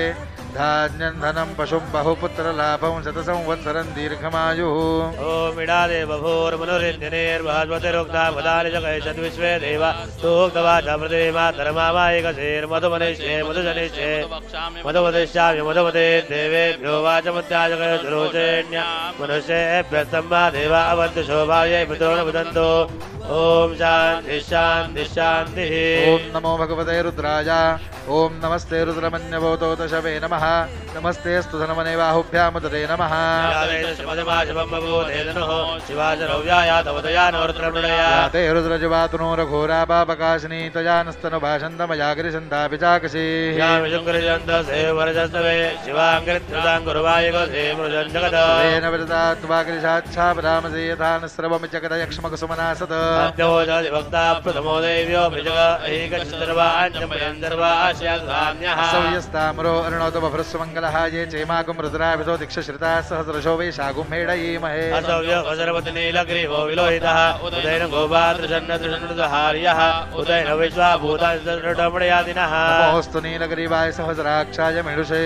A: धान्यं धनं पशुं बहुपुत्रलाभं शतसंवत्सरं दीर्घमायुः
B: ॐ इडादे बभूर्मनुरिन्दिनेर्भास्वतिरुक्ता वदानि जगैषद्विश्वे देव सूक्तवाचा प्रतिमातरमामायिकशेर्मधुमनिष्ये मधुजनिष्ये मधुवदिष्यामि मधुमते देवेभ्यो वाचमत्याजगैर्जरोचेण्य मनुष्येभ्यस्तम्भा देवा अवन्तु शोभायै पितरो न वदन्तु ॐ शान्तिः शान्तिः शान्तिः
A: ॐ नमो भगवते रुद्राय ॐ नमस्ते रुद्रमन्यवोतोतशवे नमः नमस्ते स्तु धनमने बाहुभ्यामुदरे नमः ते रुद्रजवातुनो रघोरा पापकाशिनी तजानस्तनुभाषन्तमजागरिषन्तापि चाकशी तेन व्रतात्वागरिषाच्छापरामसे यथा न स्रवमिचकरयक्ष्मकुसुमनासत्
B: भक्ता प्रथमो देव्यो
A: सौयस्तामरो अरुणोदभ्रस्वमङ्गलः ये चेमागुं रुद्राभितो दीक्षश्रिताः सहस्रशो वैशागुं मेडयीमहे
B: नीलग्रीवो विलोहितः उदयन गोपात्रषन्नहार्यः उदयन विश्वाभूतादिनः
A: नमोऽस्तु नीलग्रीवाय सहस्राक्षाय मेढुषे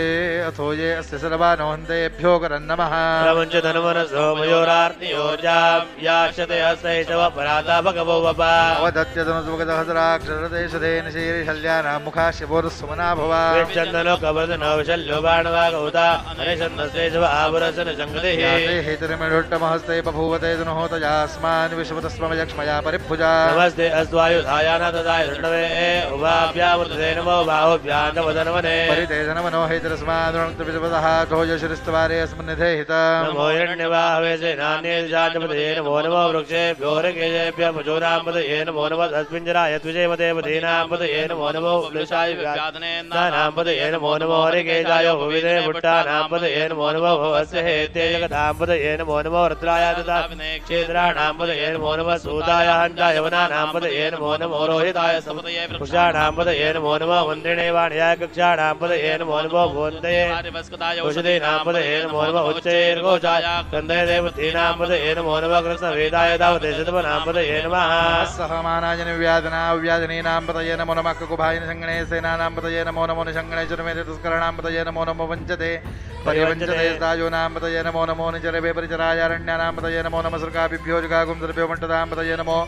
A: अथो ये अस्य सर्वानो हन्तेभ्यो करन्नमः
B: प्रपञ्च धनुमनसो मयोरार्तियोजां याक्षते हस्तैषव पराता भगवो वपा
A: अवदत्यतनुसुभगसहस्राक्षरदेशदेन शीर्षल्यानां मुखाश्यवोरुस्सुमना भवा
B: चन्दनो कवर्धनो विशल्यो बाणवागौता हरिशन्नस्तेजव आभुरसन संगतिः
A: हेतुर्मिढुट्टमहस्ते बभूवते दुनहोतयास्मान् विश्वतस्वमयक्ष्मया परिभुजा
B: नमस्ते अस्त्वायुधायान तदाय दण्डवे उभाभ्यामृतते नमो बाहुभ्यां नवदनवने
A: परितेजनमनो हेतरस्मादुणक्तविजपदः ध्वजशिरस्त्वारे अस्मन्निधे हितम्
B: नमो हिरण्यवाहवे सेनान्ये जातपदये नमो नमो वृक्षेभ्यो हरिकेशेभ्यः पशूनां पदये नमो नमः तस्मिञ्जराय द्विजयमदेवतीनां पदये नमो नमो वृक्षाय व्याधनेनां पदये नमो नमो हरिकेशाय भुविदे भुट्टानां पदये नमो नमो भवस्य हेते जगतां पदये नमो नमो रुद्राय तथा क्षेत्राणां पदये नमो नमः सूताय हन्ताय वनानां पदये नमो नमो रोहिताय सपदये वृक्षाणां पदये नमो नमः वन्दिने वाण्याय कक्षाणां पदये नमो नमो भून्दये औषधीनां पदये नमो नमः उच्चैर्घोषाय कन्दये देवतीनां पदये नमो नमः कृष्णवेदाय दावदेशतमनां पदये नमः
A: सहमानाय व्याधनीनां पदये नमो नमः कुकुभाय निषङ्गणे सेनानां पदये नमो नमो निषङ्गणे चुर्मेते तुष्करणां पदये नमो नमो वञ्चते परिवञ्चते सायोनां पदये नमो नमो निचरवे परिचरायारण्यानां पदये नमो नमः सर्गाभिभ्यो जुगागुं सर्भ्यो मण्टतां पदये नमो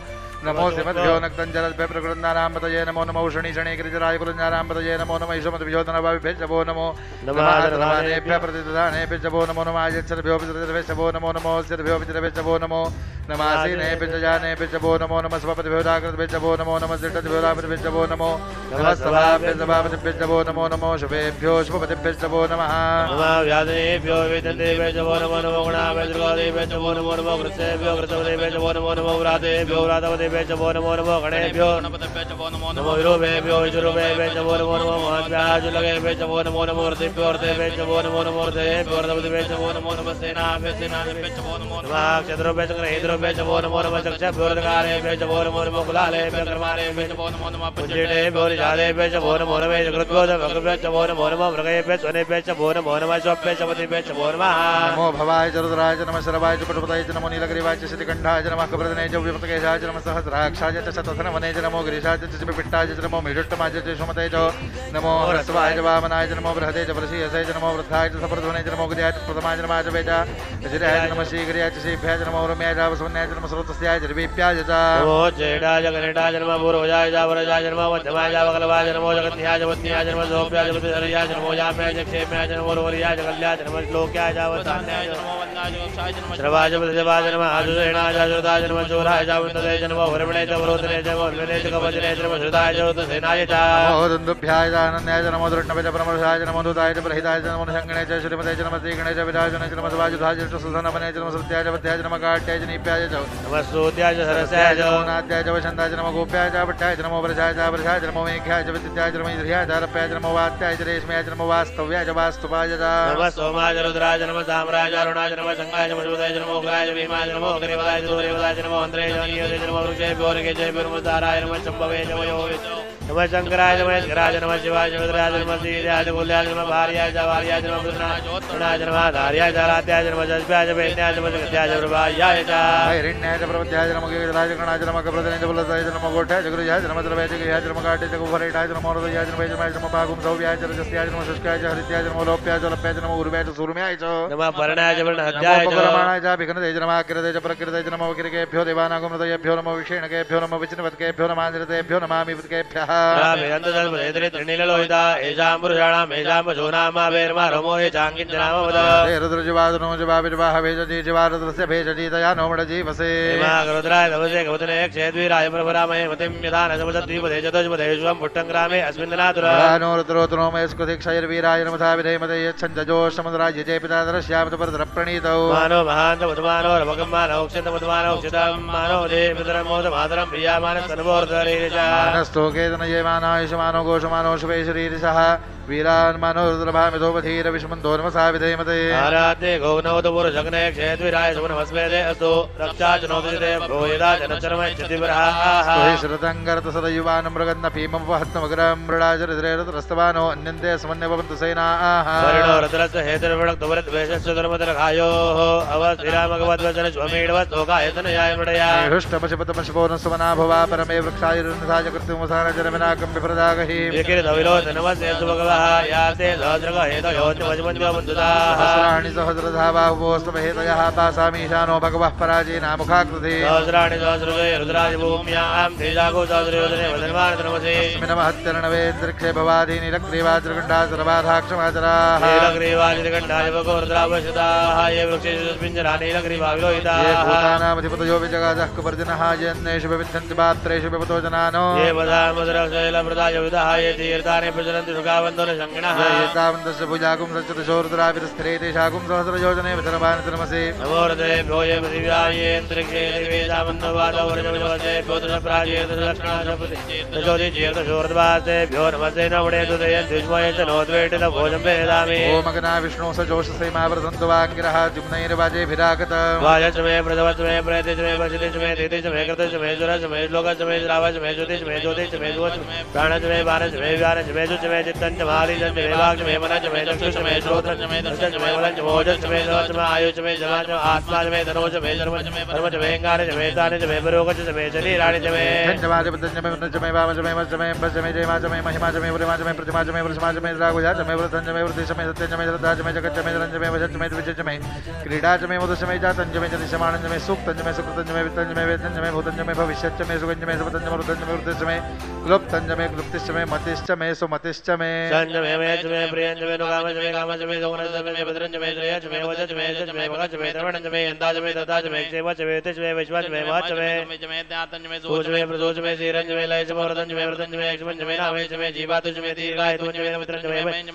A: नमो सिमद्भ्यो नक्तञ्जलद्भ्य प्रकृन्दानां पदये नमो नमो शणिशणे गिरिजराय कुलञ्जानां पदये नमो नमः ईशमद्भ्यो धनभाविभ्यो नमो नमः प्रतिदधानेभ्यो नमो नमः आयच्छद्भ्यो पितृभ्यो नमो नमो सिद्भ्यो पितृभ्यो नमो नमासीनेभ्यो जानेभ्यो नमो नमः स्वपतिभ्यो दाकृतभ्यो नमो नमः सिद्धभ्यो दापतिभ्यो नमो नमः सभाभ्यो नमो नमो शुभेभ्यो शुभपतिभ्यो नमः
B: व्याधनेभ्यो वेदन्तेभ्यो नमो नमो गुणाभ्यो नमो नमो कृतेभ्यो कृतवदेभ्यो नमो नमो व्रातेभ्यो व्रातवदे गणपतिभ्यो च वो नमो नमो गणेभ्यो नमो विरूपेभ्यो विरूपेभ्यो च वो नमो नमो महद्भ्याजुलगेभ्यो च वो नमो नमो ऋतिभ्यो ऋतेभ्यो च वो नमो नमो ऋतेभ्यो ऋतपतिभ्यो च वो नमो नमो सेनाभ्यो सेनाभ्यो च वो नमो नमः क्षत्रुभ्यो च ग्रहेन्द्रभ्यो च वो नमो नमः चक्षुभ्यो रकारेभ्यो च वो नमो नमो कुलालेभ्यो कर्मारेभ्यो च वो नमो नमः पुंजिडेभ्यो निजादेभ्यो च वो नमो नमः जगृद्भ्यो च भगभ्यो च वो नमो नमः मृगेभ्यो स्वनेभ्यो च वो नमो नमः स्वभ्यो च पतिभ्यो च वो नमः
A: नमो भवाय च रुद्राय च नमः शरवाय च पटुपतये च नमो नीलग्रीवाय च श्रीकण्ठाय च नमः कप्रदने च विपतकेशाय च नमः सहस्राक्षाय च शतधनवने च नमो गिरीशाय च पिट्टाय च नमो मीढुट्टमाय च सुमते च नमो ह्रस्वाय च वामनाय च नमो बृहदे च वृषीयसे च नमो वृद्धाय च सप्रध्वने च नमो गिरियाय च प्रथमाय च नमः च वेजा गिरियाय च नमः श्रीगिरियाय च श्रीभ्याय च नमो रम्याय च वसुन्याय च नमः स्रोतस्याय च ऋभीप्याय च
B: नमो जेडाय च गणेटाय च नमः पूर्वजाय च वरजाय च नमः मध्यमाय च वकलवाय च नमो जगत्याय च वत्न्याय च नमः सोप्याय च विदर्याय च नमो याम्याय च क्षेम्याय च नमो रोरियाय च कल्याय च नमः श्लोक्याय च वत्सान्याय च नमो वन्नाय च वक्षाय च नमः श्रवाय च प्रतिभाय च नमः आजुषेणाय च आजुताय च नमः चोराय च वन्दते च नमः वरमणे च वरोधने च वल्लने च कवचने च नमः श्रुताय च वृतसेनाय च
A: नमो दुन्दुभ्याय च आनन्दाय च नमो दृष्णवे च परमर्षाय च नमो दूताय च प्रहिताय च नमो शङ्गणे च श्रीमते च नमः श्रीगणे च विराजने च नमः सवाजुधाय च सुधनवने च नमः सत्याय च पत्याय च नमः काट्याय च नीप्याय च
B: नमः सूत्याय च सरस्याय च
A: नमो नाद्याय च वसन्ताय च नमो गोप्याय च भट्टाय च नमो वरसाय च वर्षाय च नमो मेघ्याय च विद्याय च नमो इन्द्रियाय च रप्याय च नमो वात्याय च रेशम्याय च नमो वास्तव्याय च वास्तुपाय च
B: नमः सोमाय च रुद्राय च नमः साम्राय च अरुणाय च नमः शङ्खाय च मधुपताय च नमो उग्राय च भीमाय च नमो अग्निपदाय च दूरेपदाय च नमो अन्ध्रेय च अनियते च नमो वृक्षेभ्यो ऋगेभ्यो नमस्ताराय नमः शम्भवे च वयोवे च नमः शङ्कराय च महेश्वराय च नमः शिवाय च रुद्राय च नमः श्रीराय च कुल्याय च नमः भार्याय च वार्याय च नमः कृष्णाय च नमः धार्याय च रात्याय च नमः जस्भ्याय च वेद्याय च नमः जगत्याय च प्रभायाय च
A: हिरण्याय च प्रवद्याय च नमो गिरिराय च गणाय च नमः कप्रदने च बुलताय च नमो गोठाय च गुरुयाय च नमः द्रवयाय च गिरियाय च नमः काट्याय च कुफरेटाय च नमो हृदयाय च नमः यजमाय च नमः पागुं सौव्याय च रजस्याय च नमः शुष्काय च हरित्याय च नमो लोप्याय च लप्याय च नमो उर्व्याय च सूर्म्याय च
B: नमः पर्णाय च वर्णहद्याय च
A: परमाणाय च भिघ्नते च नमः किरते च प्रकृते च नमो किरकेभ्यो देवानागमृतयेभ्यो नमो विषेणकेभ्यो नमो विचिन्वत्केभ्यो नमाञ्जलितेभ्यो नमामि वित्केभ्यः
B: नीललोहिता एषां पुरुषाणाम् एषां पशूनामावेर्मा रमो ये चाङ्किञ्जनामवद
A: हे रुद्रजिवादनो जिवाविर्वाह भेजति जिवारुद्रस्य भेजतीतया नोमड जीवसे
B: रुद्राय नवसे कवतने क्षेद्वीराय प्रभरामहे मतिं यथा न समसद्वीपदे चतुष्पदे स्वं पुष्टं ग्रामे अस्मिन्नातुरा
A: नो रुद्रोत्रो मयस्कृतिक्षैर्वीराय नमथा विधेमते यच्छन्दजोषमुद्राज्य जय पिता दरस्यामतपरद्रप्रणीतौ मानो
B: महान्तमुद्मानो रमकं मानोक्षितमुद्मानोक्षितं मानो देवपितरं मोदमातरं प्रियामानस्तनवोर्धरीरिषा
A: मानस्तोकेतन जयमानायुषमानो घोषमानो शुभे शरीरिषः वीरान् मानो रुद्रभामितोपधीर विष्मन्तो नमसा विधेमते
B: आराध्ये गौनवतु पुरुषग्ने क्षेद्वीराय सुमनमस्मेदे अस्तु रक्षा च नोदिते भ्रूयदा जनचरमैच्छतिवरः
A: श्रुतङ्गरत सदयुवान् मृगन्न भीमं वहत्तमग्रं मृडाचरिद्रेरतरस्तवानो अन्यन्ते समन्यभवन्तु सेनाः
B: वर्णो रतरस्य हेतुर्वणक्तवरद्वेषस्य धर्मदरखायोः अवस्थिरामगवद्वचन स्वमेढवस्तोकायतनयाय मृडया हृष्टपशुपतपशुपोनस्वना भवा परमे वृक्षायुर्नधाय कृत्रिमसारजनमिनाकं विप्रदागहि विकिरतविलोचनमस्य सुभगवः याते सहस्रगहेतयोत्यवजमन्यवबन्धुताः
A: सहस्राणि सहस्रधा बाहुवोस्तमहेतयः पासामीशानो भगवः पराजेनामुखाकृति
B: सहस्राणि सहस्रगे रुद्राज भूम्यां तेजागो सहस्रयोजने वदनमानतनमसे
A: अस्मिनमहत्यर्णवेन्द्रिक्षे भवादीनि रक्रीवाद्रगण्डा सर्वाधाक्षमाचराः
B: नीलग्रीवादिगण्डाय भगो रुद्रावशुताः ये वृक्षेषुस्मिञ्जरा नीलग्रीवा विलोहिताः
A: ये भूतानामधिपतयो विजगादः कुपर्जनः यन्नेषु विविद्धन्ति पात्रेषु विपतो जनानो
B: ये वदामधुरशैलप्रदाय विदः ये तीर्थानि प्रचलन्ति सुखावन्तो न शङ्गिणः
A: एतावन्तस्य भुजागुं सच्युतशो रुद्राविरस्थिरे तेषागुं सहस्रयोजने वितरमानतनमसि
B: नमो हृदयेभ्यो ये पृथिव्यायेऽन्तरिक्षे देवेशामन्दवादौर्जवदे नमस्ते नवडे दुदयन्त्युष्मये च नोद्वेटितभोजं वेदामि
A: ॐ अग्ना विष्णु स जोषसेमावृतन्तु वाङ्गिरः जुम्नैर्वाजेभिरागत
B: वाजच मे प्रथमच मे प्रयतिच मे वसितिच मे धीतिच मे कृतच मे सुरच मे श्लोकच मे श्रावच मे ज्योतिच मे ज्योतिच मे जुवच प्राणच मे बाणच मे व्यानच मे जुच मे चित्तञ्च मालिजञ्च मे वाक्च मे मनञ्च मे चक्षुष मे श्रोत्रञ्च मे दर्शञ्च मे वलञ्च मोजश्च मे सवच मे आयुष मे जवाच आत्मा च मे धनोच मे धर्मच मे परमच मे गानच मे तानच मे परोगच मे शरीराणि च मे
A: धन्यवादपतञ्च मे वृतञ्च मे वामच मे वच मे बच मे जयमाच मे महिमा च मे वरिमाच मे प्रतिमाच मे वृषमाच मे राघुजाच मे वृतञ्च मे वृद्धिश मे सत्यञ्च मे श्रद्धाच मे जगच्च मे धनञ्च मे वशच्च मे द्विजच मे क्रीडाच मे मुदच मे जातञ्च मे जनिष्यमाणञ्च मे सूक्तञ्च मे सुकृतञ्च मे वित्तञ्च मे वेदञ्च मे भूतञ्च मे भविष्यच्च मे सुगञ्च मे सुपतञ्च मे वृद्धञ्च मे वृद्धिश्च मे क्लुप्तञ्च मे क्लुप्तिश्च मे मतिश्च मे सुमतिश्च मे
B: प्रियंच मे मयच मे प्रियंच मे नुकामच मे कामच मे दोगनच मे भद्रंच मे श्रेयच मे वचच मे यच मे भगच मे द्रवणच मे यंताच मे दत्ताच मे क्षेमच मे तेच मे विश्वच मे महच मे ज्ञातंच मे सूच मे प्रदोच मे श्रीरंज मे लयच मे वरदंच मे व्रतंच मे यक्षमंच मे नामेच मे जीवातुच मे दीर्घायतुच मे मित्रंच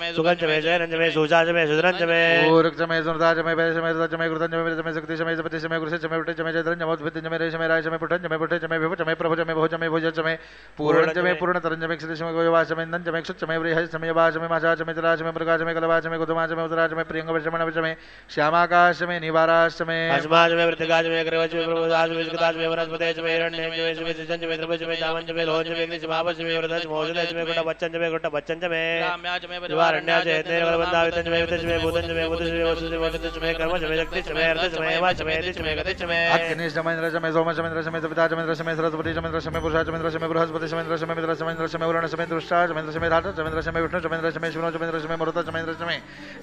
B: मे सुगंच मे जयरंच मे सुजाच मे सुधरंच मे
A: ऊर्ज मे सुरदाच मे वैश मे सच मे कृतंच मे मे शक्ति मे सपतिश मे गुरुश मे उठच मे जयद्रंच मे उद्भिद्यंच मे रेश मे राश मे पुठंच मे पुठच मे विभुच मे प्रभुच मे भोज मे भुजच मे पूर्णच मे पूर्णतरंच मे क्षितिश मे गोयवाच मे नंच मे क्षुच मे वृहच मे वाच मे माचाच मे जराच मे प्रकाश मे कलवाच मे गुदमाच मे उदराच मे प्रियंग वर्ष मे श्यामाकाश मे निवाराश मे
B: अस्माच मे वृत्तिकाच मे ग्रवच मे प्रभुदाच मे विस्कताच मे वनस्पतेच मे हिरण्यं मे मे सिजंच मे द्रवच मे दामंच मे लोहंच मे अग्निच भावच मे वृद्धच मोजलच मे गुट बच्चंच मे राम्याच मे परिवारण्याच हेतने बंधावितंच मे वितच मे भूतंच मे बुद्धच मे वसुच मे वचच मे कर्मच मे शक्तिच मे अर्थच मे वाच मे दिच मे गतिच मे
A: अग्निश मे इंद्रच मे सोमच मे इंद्रच मे सविताच मे इंद्रच मे सरस्वतीच मे इंद्रच मे पुरुषाच मे इंद्रच मे बृहस्पतिच मे इंद्रच मे मित्रच मे इंद्रच मे वरुणच मे दृष्टाच मे इंद्रच मे धातच मे इंद्रच मे विष्णुच मे इंद्रच मे शिवनोच मे इंद्रच मे मरुतच मे इंद्रच मे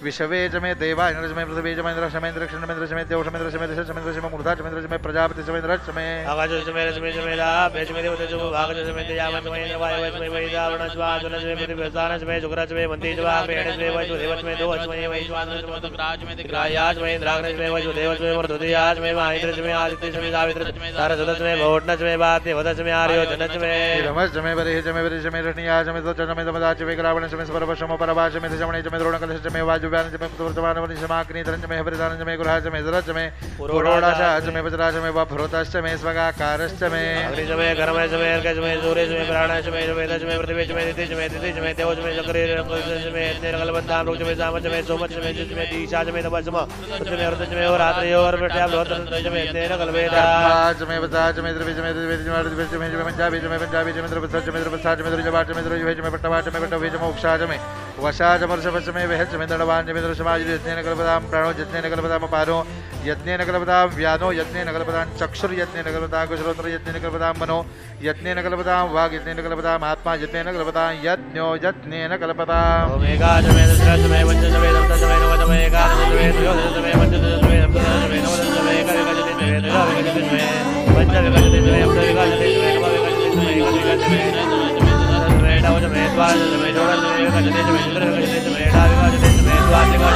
A: विश्वेच मे देवा इंद्रच मे पृथ्वीच मे इंद्रच मे इंद्रक्षण मे इंद्रच मे देवश मे इंद्रच मे दिशच मे इंद्रच मे मूर्धाच मे इंद्रच मे प्रजापतिच मे इंद्रच मे
B: आकाशच मे रश्मिच मे लाभेच मे देवतेच मे भागच मे दयावच मे इंद्रवायुवच मे वैदावणच वाचनच मे पृथ्वीसानच मे शुक्रच मे मंतीच वा प्रेणच मे वैश्वदेवच मे दोहच मे वैश्वानच मे तद्राज मे दिग्रायाच मे इंद्राग्नच मे वैश्वदेवच मे मरुदयाच मे महेंद्रच मे आदित्यच मे सावित्रच मे सरस्वतच मे भौटनच मे वाद्यवदच मे आर्योजनच मे
A: रमच मे बरिहच मे बरिश मे रष्णियाच मे सचच मे समदाच मे ग्रावणच मे स्वर्वशम परवाच मे दिशमणिच मे द्रोणकलशच मे वाजुव्यानच मे पुत्रवर्तमानवनिशमाग्निधरंच मे हरिधानच मे गुरहाच मे जरच मे पुरोडाशाच मे वज्राच मे वभ्रोतश्च मे स्वगाकारश्च मे
B: अग्निच मे कर्मच मे अर्कच मे सूर्यच मे प्राणच मे वेदच मे पृथ्वीच मे दितिच मे दितिच मे देवच मे चक्रेरंगच मे यज्ञरकलबन्धाम लोकच मे सामच मे सोमच मे जुच मे दीशाच मे तपस्म पृथ्वी मे अर्थच मे रात्रि और प्रत्याम लोत्रच मे यज्ञरकलवेदा
A: आज मे वसाच मे द्रविच मे द्रविच मे द्रविच मे पंजाबीच मे पंजाबीच मे द्रवसच मे द्रवसाच मे द्रविजवाच मे द्रविज मे पट्टवाच मे पट्टवीच मे मोक्षाच मे वशाच वर्षवच मे वेहच मे दड़वाच मे दृशमाज यज्ञेन कल्पताम प्राणो यज्ञेन कल्पताम पारो यज्ञेन कल्पताम व्यानो यज्ञेन कल्पताम चक्षुर यज्ञेन कल्पताम कुशलोत्र यज्ञेन कल्पताम मनो यज्ञेन कल्पताम वाग यज्ञेन कल्पताम आत्मा यज्ञेन कल्पताम यज्ञो यज्ञेन कल्पताम
B: ओमेगाच मे दशरथ मे पंचच मे सप्तच मे नवच मे एकादश मे त्रयोदश मे पंचदश मे सप्तदश मे नवदश मे एकविंशतिः मे त्रयोविंशतिः मे पंचविंशतिः मे सप्तविंशतिः मे नवविंशतिः मे एकविंशतिः मे दशदश मे नवदश मे द्वादश मे षोडश मे विंशतिः मे चतुर्विंशतिः मे षड्विंशतिः मे द्वादश मे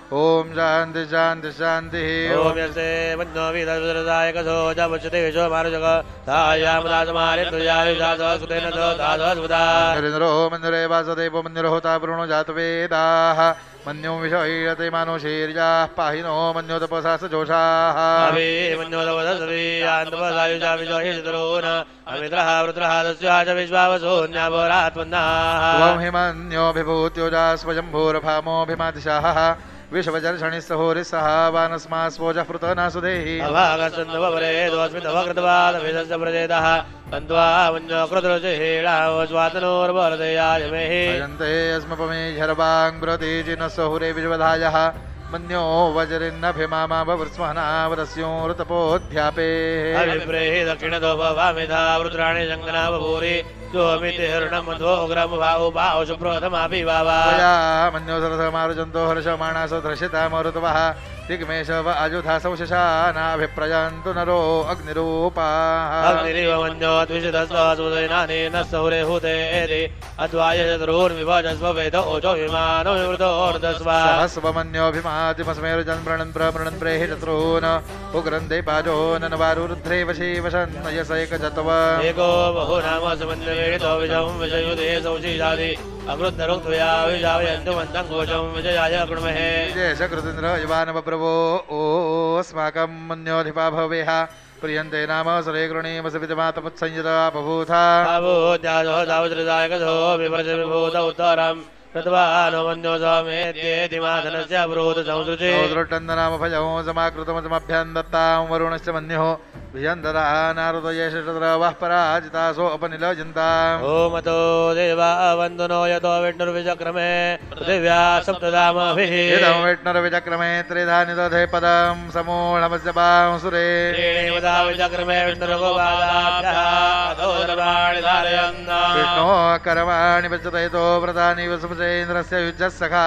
A: ओम शांति शांति शांति
B: ओम यसे वन्नो विदर्शदाय कसो जपचतेशो मारुजग तायामदासमारे तुयायुजास सुतेन दासवदा
A: नरेंद्रो मंदिरे वासुदेवो मंदिरो होता ब्रुणो जातवेदाः मन्यो विषयते मानुषीर्याः पाहिनो मन्यो तपसास जोषाः
B: अभि मन्यो तपसस्वी आन्तपसायुजा विजयितरोन अमित्रः वृत्रः तस्याः च विश्वावसोऽन्यापरात्मन्नाः
A: त्वं हिमन्यो विभूत्यो जा स्वयंभूरभामोऽभिमातिशाः विश्वजर्षणिस्सहोरिस्सः वानस्मास्वोजः पृतनासुदेहि
B: अभागसन्दवरे दोऽस्मितवकृतवादभिषस्य प्रचेदः तन्त्वा मन्यो कृतरुचिहीडावस्वातनोर्वरदयाय मेहि
A: अयन्ते अस्मपमेझर्वाङ् ब्रतीजिनस्सहुरे विश्वधायः मन्यो वज्रिन्नभिमामा ववृत्स्महनावरस्योरतपोऽध्यापे
B: अभिप्रेहि दक्षिणतो भवामिधा वृत्राणि शङ्कना बभूरि सोमिति हृणमध्वोग्रमभावोपाव शुभ्रोतमापि वावा
A: त्वया मन्यो सरसमारुजन्तो हर्षमाणासो धृषिता मरुतवः दिग्मेश व अजुधासौ शशानाभिप्रयान्तु नरो अग्निरूपाः
B: अग्निरिव मन्यो द्विषदस्वसुदेनानेन सौरे हुतेति अद्वाय चतुर्विभजस्व वेद ओजो विमानो विवृतोर्दस्व
A: सहस्वमन्योभिमातिमस्मेरुजन् प्रणन् प्रणन् प्रेहि चतुॄन् उग्रन्ते पाजो ननवारुरुद्रे वशी वशन्नयसैकजतव
B: एको बहु नाम समन्वयेतो विजं विजयुदे सौशीजादि अवृद्धरुक्त्वया विजावयन्तु मन्दं घोषं विजयाय कृण्महे
A: जयशकृतीन्द्र युवानवप्रभो ओस्माकं मन्योधिपा भवेह प्रियन्ते नाम सुरे गृणीमसविदमातपत्संयुता बभूथा
B: अभूत्यासोदावज्रदायकसो विभ्रजविभूत उत्तरम् कृत्वानो मन्यो समेत्येति माधनस्य ब्रूत संसृजे
A: नाम भजौ समाकृतमसमभ्यं दत्तां वरुणश्च मन्युः भियन्दरा नारदयेषद्रवः पराजितासो अपनिलजन्ताम्
B: ओमतो देवा वन्दनो यतो विष्णुर्विचक्रमे पृथिव्या सप्तधामभिः
A: इदं विष्णुर्विचक्रमे त्रिधानि दधे पदं समूढमस्य बांसुरे
B: त्रीणिवदा विचक्रमे विष्णुर्गोपादाभ्यः अतो सर्वाणि धारयन्तम्
A: विष्णोः कर्माणि पश्यतयतो व्रतानि वसुमसेन्द्रस्य युज्यः सखा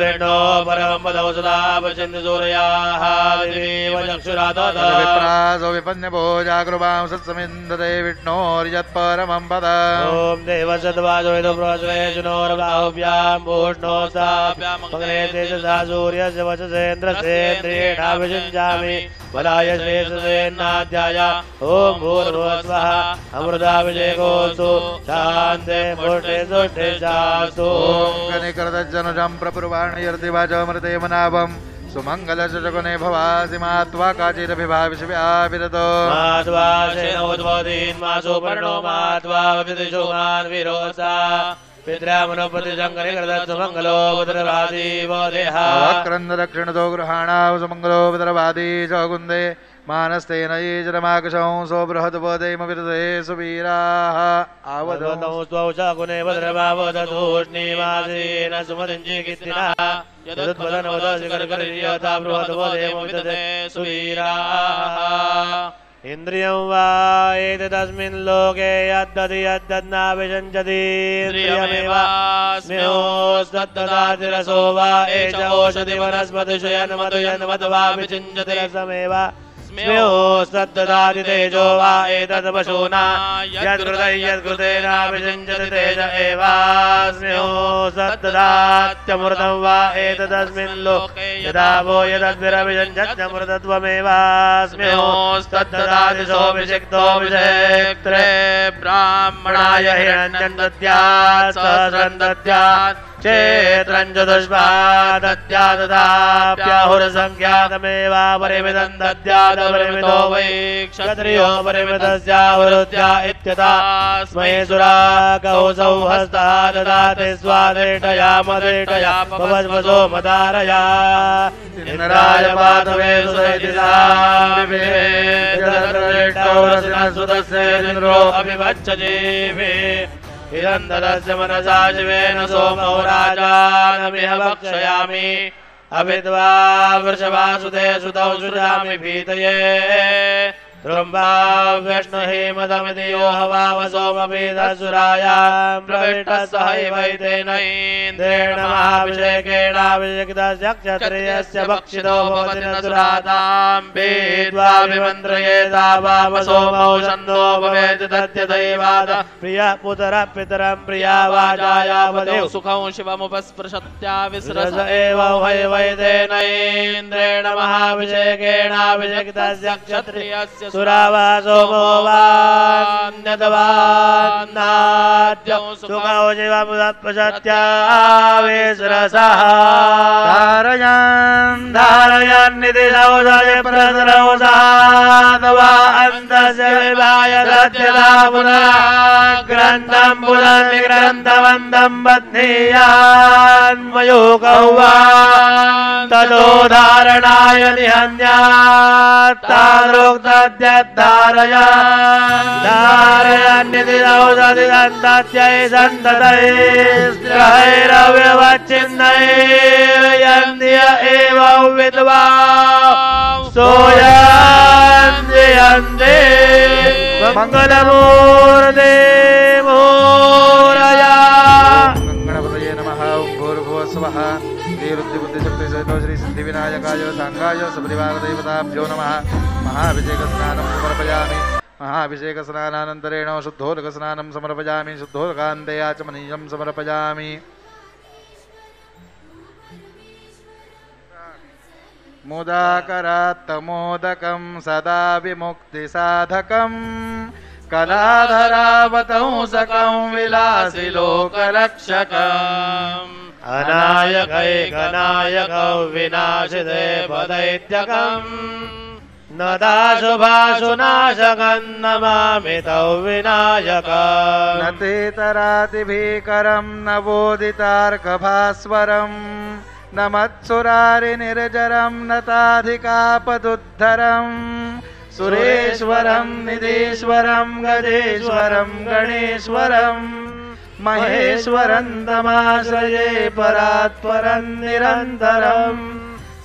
B: विष्णो परमं पदौ सदा पश्यन्ति सूर्याः दिवीव चक्षुरादत
A: विप्रासो विपन्यभो जागृवां सत्समिन्दते विष्णोर्यत्परमं पदम्
B: ॐ देवसद्वाजो यतो प्रश्वेशुनोर्बाहुभ्यां भूष्णोस्ताभ्यां मङ्गले तेजसा सूर्यस्य वचसेन्द्रसेन्द्रियेणा विषिञ्जामि बलाय श्रेष्ठसेन्नाध्याय ॐ भूर्भुवस्वः अमृताभिषेकोऽस्तु शान्ते पुष्टे सुष्टे शास्तु
A: ॐ गणिकृतजनुजं प्रपुर्वाणयर्तिवाचमृते मनाभम् सुमङ्गलशकुने भवासि मात्वा काचिदभिभाविषव्याविरतो
B: मात्वा शेनोद्वदीन् मासुपर्णो मात्वा विदिशो मान् विरोसा पितृमनुपतिशङ्करे कृतः सुमङ्गलो उदरवादीव देहा
A: वक्रन्द दक्षिणतो गृहाणां सुमङ्गलो उदरवादी च कुन्दे मानस्तेन ये जलमाकशंसो बृहद्पदैमविरते सुवीराः
B: आवदतौ स्वौ च कुने भद्रमावदधूष्णीमासेन सुमतिञ्चिकित्तिनः यदुत्पदनवदसि कर्कर्यथा बृहद्पदैमविरते सुवीराः इन्द्रियं वा एतदस्मिन् लोके यद्दति यद्दन्नाभिषञ्चति इन्द्रियमेवास्म्योस्तद्ददाति वा एष ओषधि वनस्पतिषु यन्मधुवा विचिञ्चति रसमेव स्म्योस्तद्ददाति तेजो वा एतद् पशूना यद्कृतेनाभिषिञ्चति तेज एवास्म्योस्तद्ददात्यमृतं वा एतदस्मिन् लोके यदा वो यदद्भिरभिषिञ्चत्यमृतत्वमेवास्म्योस्तद्ददाति सोऽभिषिक्तोऽभिषेक्त्रे ब्राह्मणाय हिरण्यं दद्यात् सहस्रं दद्यात् क्षेत्रं चतुष्पाद दद्याददाप्याहुरसंख्यातमेवापरिमितं दद्यादपरिमितो वै क्षत्रियो परिमितस्यावृत्या इत्यतास्मै सुराकौसौ हस्तः ददाति स्वादिष्टया मदिष्टया भवस्वसो मदारया इन्द्राय पातवे सुदस्येन्द्रो अभिवच्चजीवे इदन्तरस्य मनसा शिवेन सोमो राजानमिह भक्षयामि अभिद्वा वृषभासुते सुतौ सुजामि भीतये ध्रुम्बा विष्णुहेमदमिति यो हवावसोमपीतसुरायां प्रविष्टः सहैवैतेन इन्द्रेण महाभिषेकेणाभिषिक्तस्य क्षत्रियस्य भक्षितो भवति न सुरातां वेद्वाभिमन्त्रयेता वावसोमौ छन्दो भवेत् तद्यथैवाद प्रियः पुत्रः पितरं प्रिया वाचाया वदेव सुखं शिवमुपस्पृशत्या विसृज एव हैवैतेन इन्द्रेण महाभिषेकेणाभिषिक्तस्य क्षत्रियस्य सुरावासोमो वान्यतवान्नाद्यौ सुखौ शिवमुपस्पृशत्या विसृजः धारयन्निति सौदय प्रसरौसादवा अन्तस्य विभाय दद्यता पुनः ग्रन्थं पुनर्निग्रन्थवन्तं बध्नीयान्मयूकौ वा ततो धारणाय निहन्यात् धारयन्निति सौदति सन्तत्यै सन्ततैस्त्रहैरव्यवच्छिन्नैर्यन्त्य एव विद्वा सोऽयन्ति मङ्गलमूर्ते मोरया
A: गणपतये नमः ओं भूर्भुवस्वः श्रीरुद्रबुद्धिशक्तिसहितो श्रीसिद्धिविनायकाय साङ्गाय सपरिवारदेवताभ्यो नमः महाभिषेकस्नानं समर्पयामि महाभिषेकस्नानानन्तरेण शुद्धोदकस्नानं समर्पयामि शुद्धोदकान्ते आचमनीयं समर्पयामि मुदाकरात्तमोदकं सदा विमुक्तिसाधकं कलाधरावतंसकं विलासि लोकरक्षकम् अनायकैकनायकौ विनाशिते पदैत्यकम् न दाशुभाशुनाशकं नमामि तौ विनायकम् न तेतरातिभीकरं न बोधितार्कभास्वरम् न मत्सुरारिनिर्जरं न ताधिकापदुद्धरम् सुरेश्वरं निधीश्वरं गजेश्वरं गणेश्वरं महेश्वरं तमाश्रये परात्परं निरन्तरं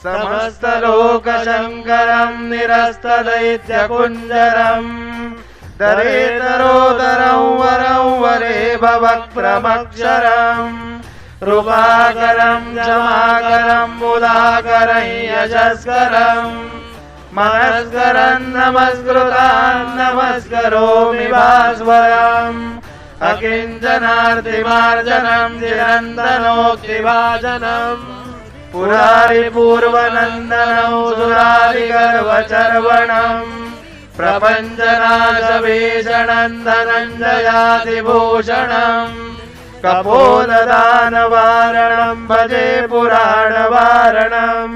A: समस्तलोकशङ्करं निरस्तदैत्यकुञ्जरं दरेतरोदरं वरं वरे भवक्त्रमक्षरम् रूपाकरं जमाकरं मुदाकरं यशस्करं मनस्करं नमस्कृतां नमस्करोमि भास्वरम् अकिञ्चनार्तिमार्जनं निरन्तनोक्तिभाजनम् पुरारिपूर्वनन्दनं सुरारिगर्वचर्वणम् प्रपञ्चनाशभीषणं धनञ्जयातिभूषणम् कपोलदानवारणं भजे पुराणवारणम्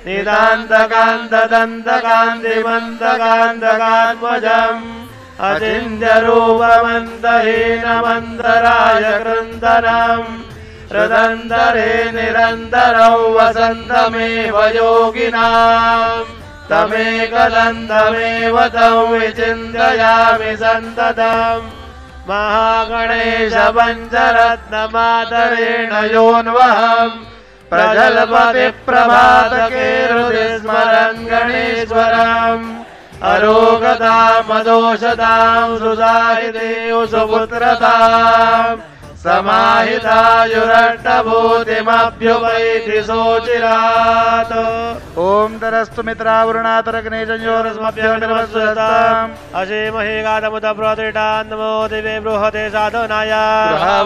A: निदान्तकान्तदन्तकान्तिमन्तकान्तकात्मजम् अचिन्त्यरूपमन्तहीनमन्तराय कृन्दनम् हृदन्तरे निरन्तरौ वसन्तमेव योगिनाम् तमेकदन्तमेव तं विचिन्तयामि सन्ततम् महागणेश पञ्चरत्नमातरेण योऽन्वहम् प्रजलपति प्रभातके हृदि स्मरन् गणेश्वरम् अरोगतामदोषतां सुसाहितेव सुपुत्रताम् समाहितायुरट्टभूतिमभ्युपैति सोचिरात् ॐ तरस्तु मित्रावरुणातरग्नेशयोरस्मभ्यर्निर्वत्सताम्
B: अशीमहि गातमुत प्रतिष्ठान् नमो दिवे बृहते साधनाय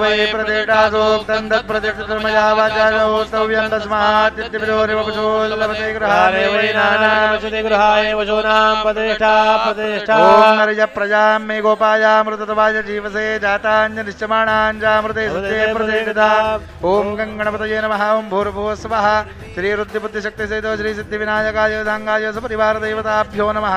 A: वै प्रतिष्ठासोक्तं तत्प्रतिष्ठितमया वाचा स्तव्यं तस्मात् तिथिविदोरिवपुषोल्लभते गृहारे वै
B: नानामचुति गृहाय वशूनां प्रतिष्ठा प्रतिष्ठा
A: ॐ नर्य प्रजां मे गोपायामृततवाय जीवसे जाताञ्जनिश्चमाणाञ्जामृते सत्ये प्रतिष्ठिता ॐ गङ्गणपतये नमः ॐ भूर्भुवः स्वः श्रीरुद्रबुद्धिशक्तिसहितो श्रीसिद्धिविनायकाय साङ्गाय सपरिवारदेवताभ्यो नमः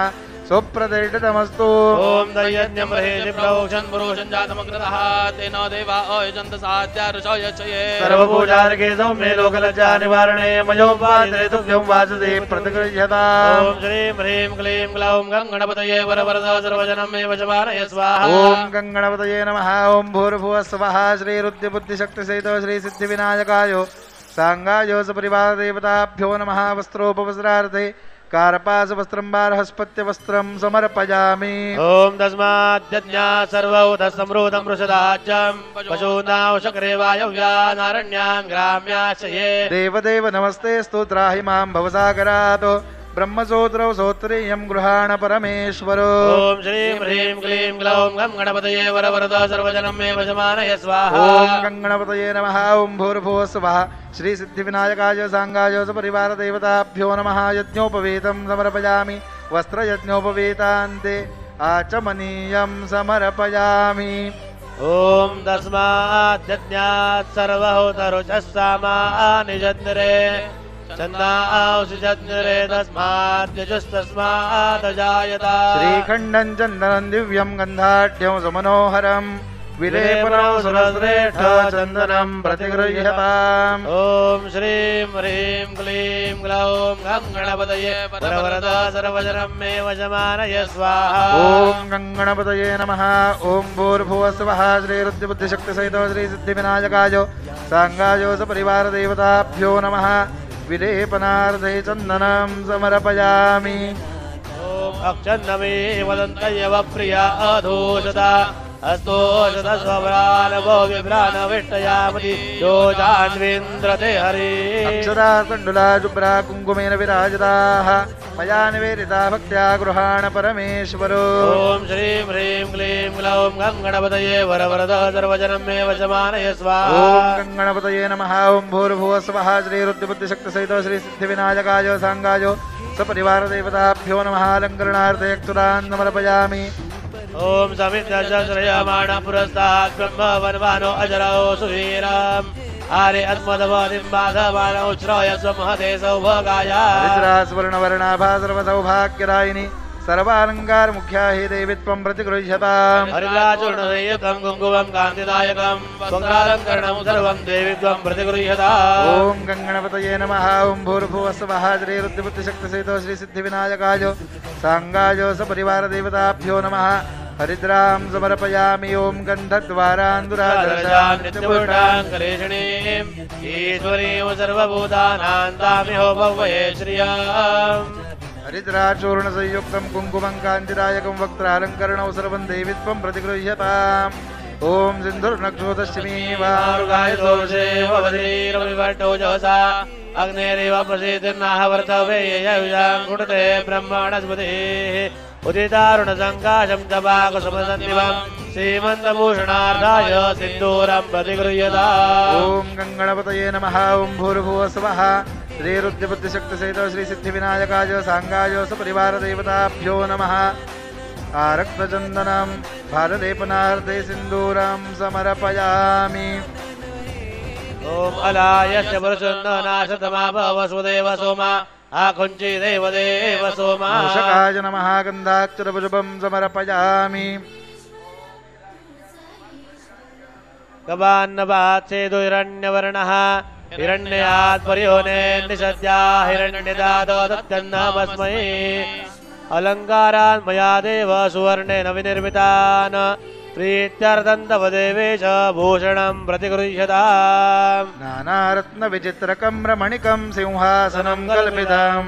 A: सुप्रतिष्ठितमस्तु
B: ॐ दैयज्ञं महेशि प्रोक्षन् पुरुषं जातमग्रतः तेन देवा अयजन्त सात्या ऋषो यच्छये
A: सर्वपूजार्घे सौम्ये लोकलज्जा निवारणे मयोपादे तुभ्यं वासुदे प्रतिगृह्यता
B: ॐ श्रीं ह्रीं क्लीं ग्लौं गङ्गणपतये वरवरदा सर्वजनं मे वशमानय स्वाहा
A: ॐ गङ्गणपतये नमः ॐ भूर्भुवः स्वः श्रीरुद्रबुद्धिशक्तिसहितो श्रीसिद्धिविनायकाय साङ्गाय सपरिवारदेवताभ्यो नमः वस्त्रोपवस्त्रार्थे कार्पासवस्त्रं बारहस्पत्यवस्त्रं समर्पयामि
B: ॐ तस्माद्यज्ञात् सर्वौतसंहृतं वृषदाज्यं पशूनां शक्रे वायव्या नारण्यां ग्राम्याश्रये
A: देवदेव नमस्ते स्तोत्राहि मां भवसागरात् ब्रह्मसूत्रौ सोत्रेयं गृहाण परमेश्वरो
B: ॐ श्रीं ह्रीं क्लीं ग्लौं गणपतये वरवरदा सर्वजनं मे वशमानय स्वाहा
A: ॐ गङ्गणपतये नमः ॐ भूर्भुवः स्वः श्रीसिद्धिविनायकाय साङ्गाय सपरिवारदेवताभ्यो नमः यज्ञोपवीतं समर्पयामि वस्त्रयज्ञोपवीतान्ते आचमनीयं समर्पयामि
B: ॐ तस्माद्यज्ञात् सर्वहोतरुचस्सामानि जज्ञरे चन्दांसुजज्ञरे तस्माद्यजुस्तस्मात् जायता
A: श्रीखण्डं चन्दनं दिव्यं गन्धाढ्यं समनोहरं विलेपनं सुरश्रेष्ठ चन्दनं प्रतिगृह्यताम्
B: ॐ श्रीं ह्रीं क्लीं ग्लौं गणपतये वरवरदा सर्वजनं मे वशमानय स्वाहा
A: ॐ गङ्गणपतये नमः ॐ भूर्भुवः स्वः श्रीरुद्रबुद्धिशक्तिसहितो श्रीसिद्धिविनायकाय साङ्गाय सपरिवारदेवताभ्यो नमः विलेपनार्थे चन्दनं समर्पयामि
B: ॐ अक्षन्नमे वदन्तयव प्रिया अधोषता अस्तोषतस्वरानवो विभ्रानविष्टयामति योजान्विन्द्रते हरि
A: अक्षरा तण्डुला शुभ्रा कुङ्कुमेन विराजिताः मया निवेदिता भक्त्या गृहाण परमेश्वरो
B: ॐ श्रीं ह्रीं क्लीं ग्लौं गणपतये वरवरदा सर्वजनं मे वशमानय स्वाहा
A: ॐ गङ्गणपतये नमः ॐ भूर्भुवः स्वः श्रीरुद्रबुद्धिशक्तिसहितो श्रीसिद्धिविनायकाय साङ्गाय सपरिवारदेवताभ्यो नमः अलङ्करणार्थे अक्षरान् समर्पयामि
B: ॐ समित्यश्रयमाण पुरस्तात् ब्रह्मवन्मानो अजरौ सुवीरम् आरे अस्मदवदिं बाधमानौ श्रयस्व महते सौभगाय
A: स्वर्णवर्णाभा सर्वसौभाग्यदायिनि सर्वालंकार मुख्या हि देवी त्वं प्रतिगृह्यताम्
B: हरिद्राचूर्णयुतं कुङ्कुमं कान्तिदायकं स्वङ्गालङ्करणं सर्वं देवी त्वं प्रतिगृह्यताम्
A: ओम गंगणपतये नमः ओम भूर्भुवः स्वः श्रीरुद्रबुद्धिशक्तिसहितो श्रीसिद्धिविनायकाय सांगाय सपरिवार देवताभ्यो नमः हरिद्रां समर्पयामि ओम गन्धद्वारान्दुरादर्शान्
B: नित्यपुरुषाङ्कलेशणीम् ईश्वरीं सर्वभूतानां तामिहो भवये श्रियाम्
A: हरिद्राचूर्ण संयुक्तं कुङ्कुमं कान्तिदायकं वक्त्रालङ्करणौ सर्वं देवी त्वं प्रतिगृह्यताम् ओम सिन्धुर्नक्षोदश्मी
B: मारुगाय दोषे भवतीरविभट्टो जोषा अग्नेरेव प्रसीतिर्नाह वर्तवे ययुजां गुणते ब्रह्मणस्पतिः उदितारुणसङ्काशं च वागसुमसन्निवं श्रीमन्तभूषणार्धाय सिन्दूरं प्रतिगृह्यताम्
A: ओम गङ्गणपतये नमः ओम भूर्भुवः स्वः श्रीरुद्रबुद्धिशक्तिसहितो श्रीसिद्धिविनायकाय सांगाय सपरिवारदेवताभ्यो नमः आरक्तचन्दनं भारलेपनार्थे सिन्दूरं समर्पयामि
B: ओम अलायस्य वरुषन्नाशतमा भवसुदेव सोमा आकुञ्ची देवदेव सोमा
A: मूषकाय नमः गन्धाक्षरपुष्पं समर्पयामि
B: गवान्नवात्सेदु हिरण्यवर्णः हिरण्यात् परिहोने निषद्या हिरण्यदातो तत्कन्नामस्मै अलङ्कारान् मया देव सुवर्णेन विनिर्मितान् प्रीत्यर्थं तव देवेश भूषणं प्रतिगृह्यताम्
A: नानारत्नविचित्रकं रमणिकं सिंहासनं कल्पितं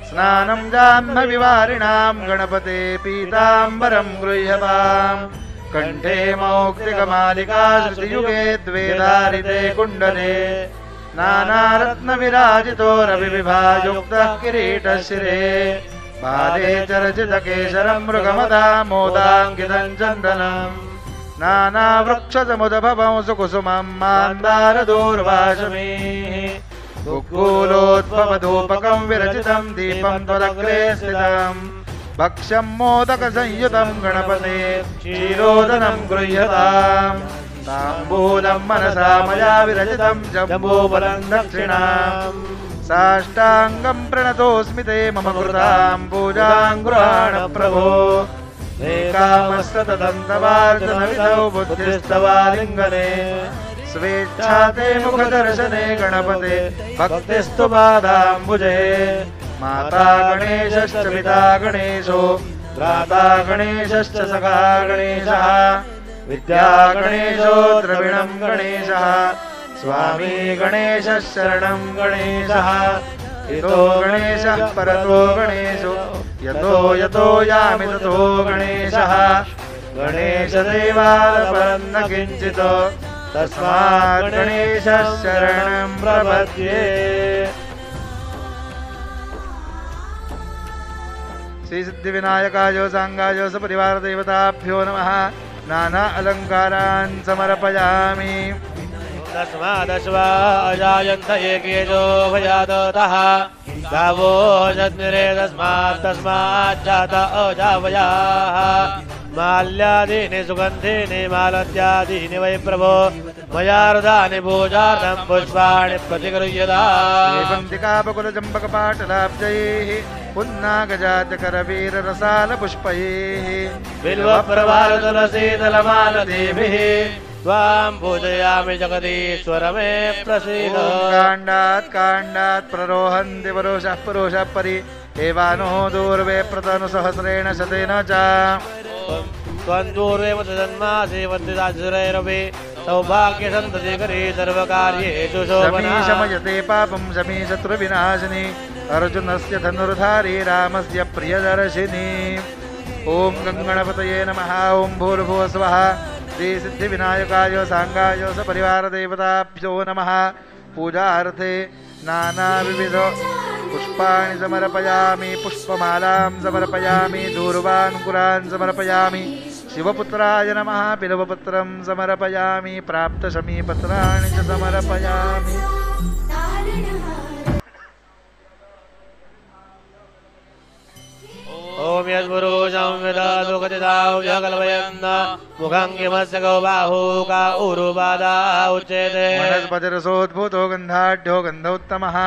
A: स्नानं जाह्नविवारिणां गणपते पीताम्बरं गृह्यताम् कण्ठे मौक्तिकमालिका श्रुतियुगे द्वेधारिते कुण्डले नानारत्नविराजितो रविविभायुक्तः किरीटशिरे पादे चर्चितकेशरं मृगमदामोदाङ्कितं चन्दनं नानावृक्षसमुदभवं सुकुसुमं मान्दारदूर्वाशमीः कुक्कुलोद्भवधूपकं विरचितं दीपं त्वदग्रे स्थितं भक्ष्यं मोदकसंयुतं गणपते क्षीरोदनं गृह्यताम् ताम्बूलं मनसा मया विरचितं जम्बूफलं दक्षिणाम् साष्टांगं प्रणतोऽस्मि ते मम कृतां पूजां गृहाण प्रभो एकामस्ततदन्तवार्जनविधौ बुद्धिस्तवालिङ्गने स्वेच्छा ते मुखदर्शने गणपते भक्तिस्तु पादाम्बुजे माता गणेशश्च पिता गणेशो भ्राता गणेशश्च सखा गणेशः विद्या गणेशो द्रविणं गणेशः स्वामी गणेशः शरणं गणेशः इतो गणेशः परतो गणेशो यतो यतो यामि ततो गणेशः गणेशदेवालपरं न किञ्चित् तस्मात् गणेशः शरणं प्रपद्ये श्रीसिद्धिविनायकाय सांगाय सपरिवारदेवताभ्यो नमः नाना अलङ्कारान् समर्पयामि
B: तस्मादश्वा अजायन्त एकेजो भयादतः गावो जग्निरे तस्माच्चात अजावयाः माल्यादीनि सुगन्धीनि मालत्यादीनि वै प्रभो मया हृदानि भोजार्थं पुष्पाणि प्रतिगृह्यताम्
A: श्रीवन्तिकापकुलचम्पकपाटलाब्जैः पुन्नागजातकरवीररसालपुष्पैः
B: बिल्वप्रवालतुलसीतलमालतीभिः त्वां पूजयामि जगदीश्वर मे प्रसीद
A: काण्डात् काण्डात् प्ररोहन्ति परुषः पुरुषः परि एवानो दूर्वे प्रतनुसहस्रेण शतेन च
B: त्वं दूर्वे मतजन्मासि वन्दितासुरैरपि सौभाग्यसन्ततिकरी सर्वकार्येषु शोभना
A: शमयते पापं शमी शत्रुविनाशिनी अर्जुनस्य धनुर्धारी रामस्य प्रियदर्शिनी ॐ गङ्गणपतये नमः ॐ भूर्भुवः स्वः श्रीसिद्धिविनायकाय सांगाय सपरिवारदेवताभ्यो नमः पूजार्थे नानाविविध पुष्पाणि समर्पयामि पुष्पमालां समर्पयामि दूर्वाङ्कुरान् समर्पयामि शिवपुत्राय नमः बिल्वपत्रं समर्पयामि प्राप्तशमीपत्राणि च समर्पयामि
B: ओम यद्पुरुषं विदधु कथितां जगल्वयन् मुखं किमस्य गौ बाहू का उरुबाधा उच्यते
A: वनस्पतिरसोद्भूतो गन्धाढ्यो गन्धोत्तमः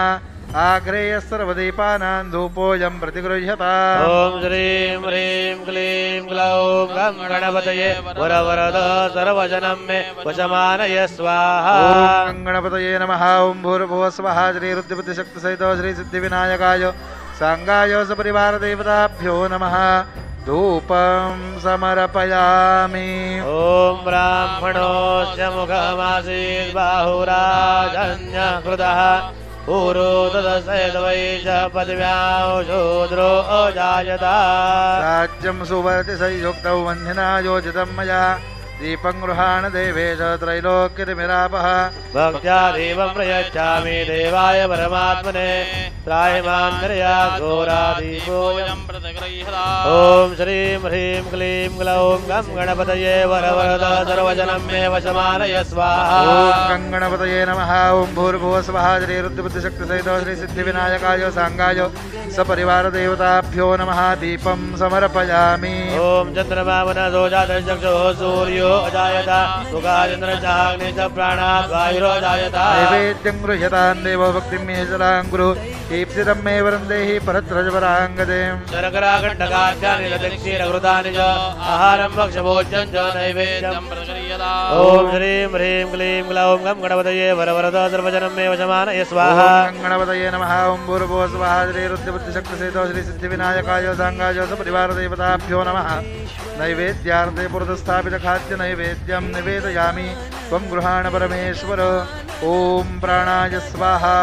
A: आग्रेयः सर्वदीपानां धूपोऽयं प्रतिगृह्यताम्
B: ॐ श्रीं ह्रीं क्लीं ग्लौं गं गणपतये वरवरद सर्वजनं मे वशमानय स्वाहा
A: ॐ गणपतये नमः ॐ भूर्भुवः स्वः श्रीरुद्रबुद्धिशक्तिसहितो श्रीसिद्धिविनायकाय साङ्गाय सपरिवारदेवताभ्यो नमः धूपं समर्पयामि
B: ॐ ब्राह्मणोऽस्य मुखमासीत् बाहुराजन्यकृतः पूरो तदसैदवैश पदव्यां शूद्रो अजायता
A: राज्यं सुवर्ति संयुक्तौ वह्निना योजितं मया दीपं गृहाण देवेश त्रैलोक्यतिमिरापः
B: भक्त्या देवं प्रयच्छामि देवाय परमात्मने त्रायमान्तर्या घोरादीपोऽयं ॐ श्रीं ह्रीं क्लीं ग्लौं गं गणपतये वरवरद सर्वजनं मे वशमानय स्वाहा
A: ॐ गणपतये नमः ॐ भूर्भुवः स्वः श्रीरुद्रबुद्धिशक्तिसहितो श्रीसिद्धिविनायकाय साङ्गाय सपरिवारदेवताभ्यो नमः दीपं समर्पयामि
B: ॐ चन्द्रमा मनसो जातश्चक्षुः सूर्यो अजायता मुखादिन्द्रश्चाग्नि च प्राणात् वायुरोजायता
A: नैवेद्यं गृह्यतां देवो भक्तिं मे जलां गुरु ईप्सितं मे वरं देहि परत्रजपराङ्गदें
B: शर्कराकण्टकाद्यानि दक्षिणघृतानि च आहारं भक्ष्यभोज्यं च नैवेद्यं ॐ श्रीं ह्रीं क्लीं ग्लौं गं गणपतये वरवरद सर्वजनं मे वशमानय स्वाहा
A: ॐ गणपतये नमः ॐ भूर्भुवः स्वः श्रीरुद्रबुद्धिशक्तिसहितो श्रीसिद्धिविनायकाय साङ्गाय सपरिवारदेवताभ्यो नमः नैवेद्यार्थे पुरतस्थापितखाद्यनैवेद्यं निवेदयामि त्वं गृहाण परमेश्वर ॐ प्राणाय स्वाहा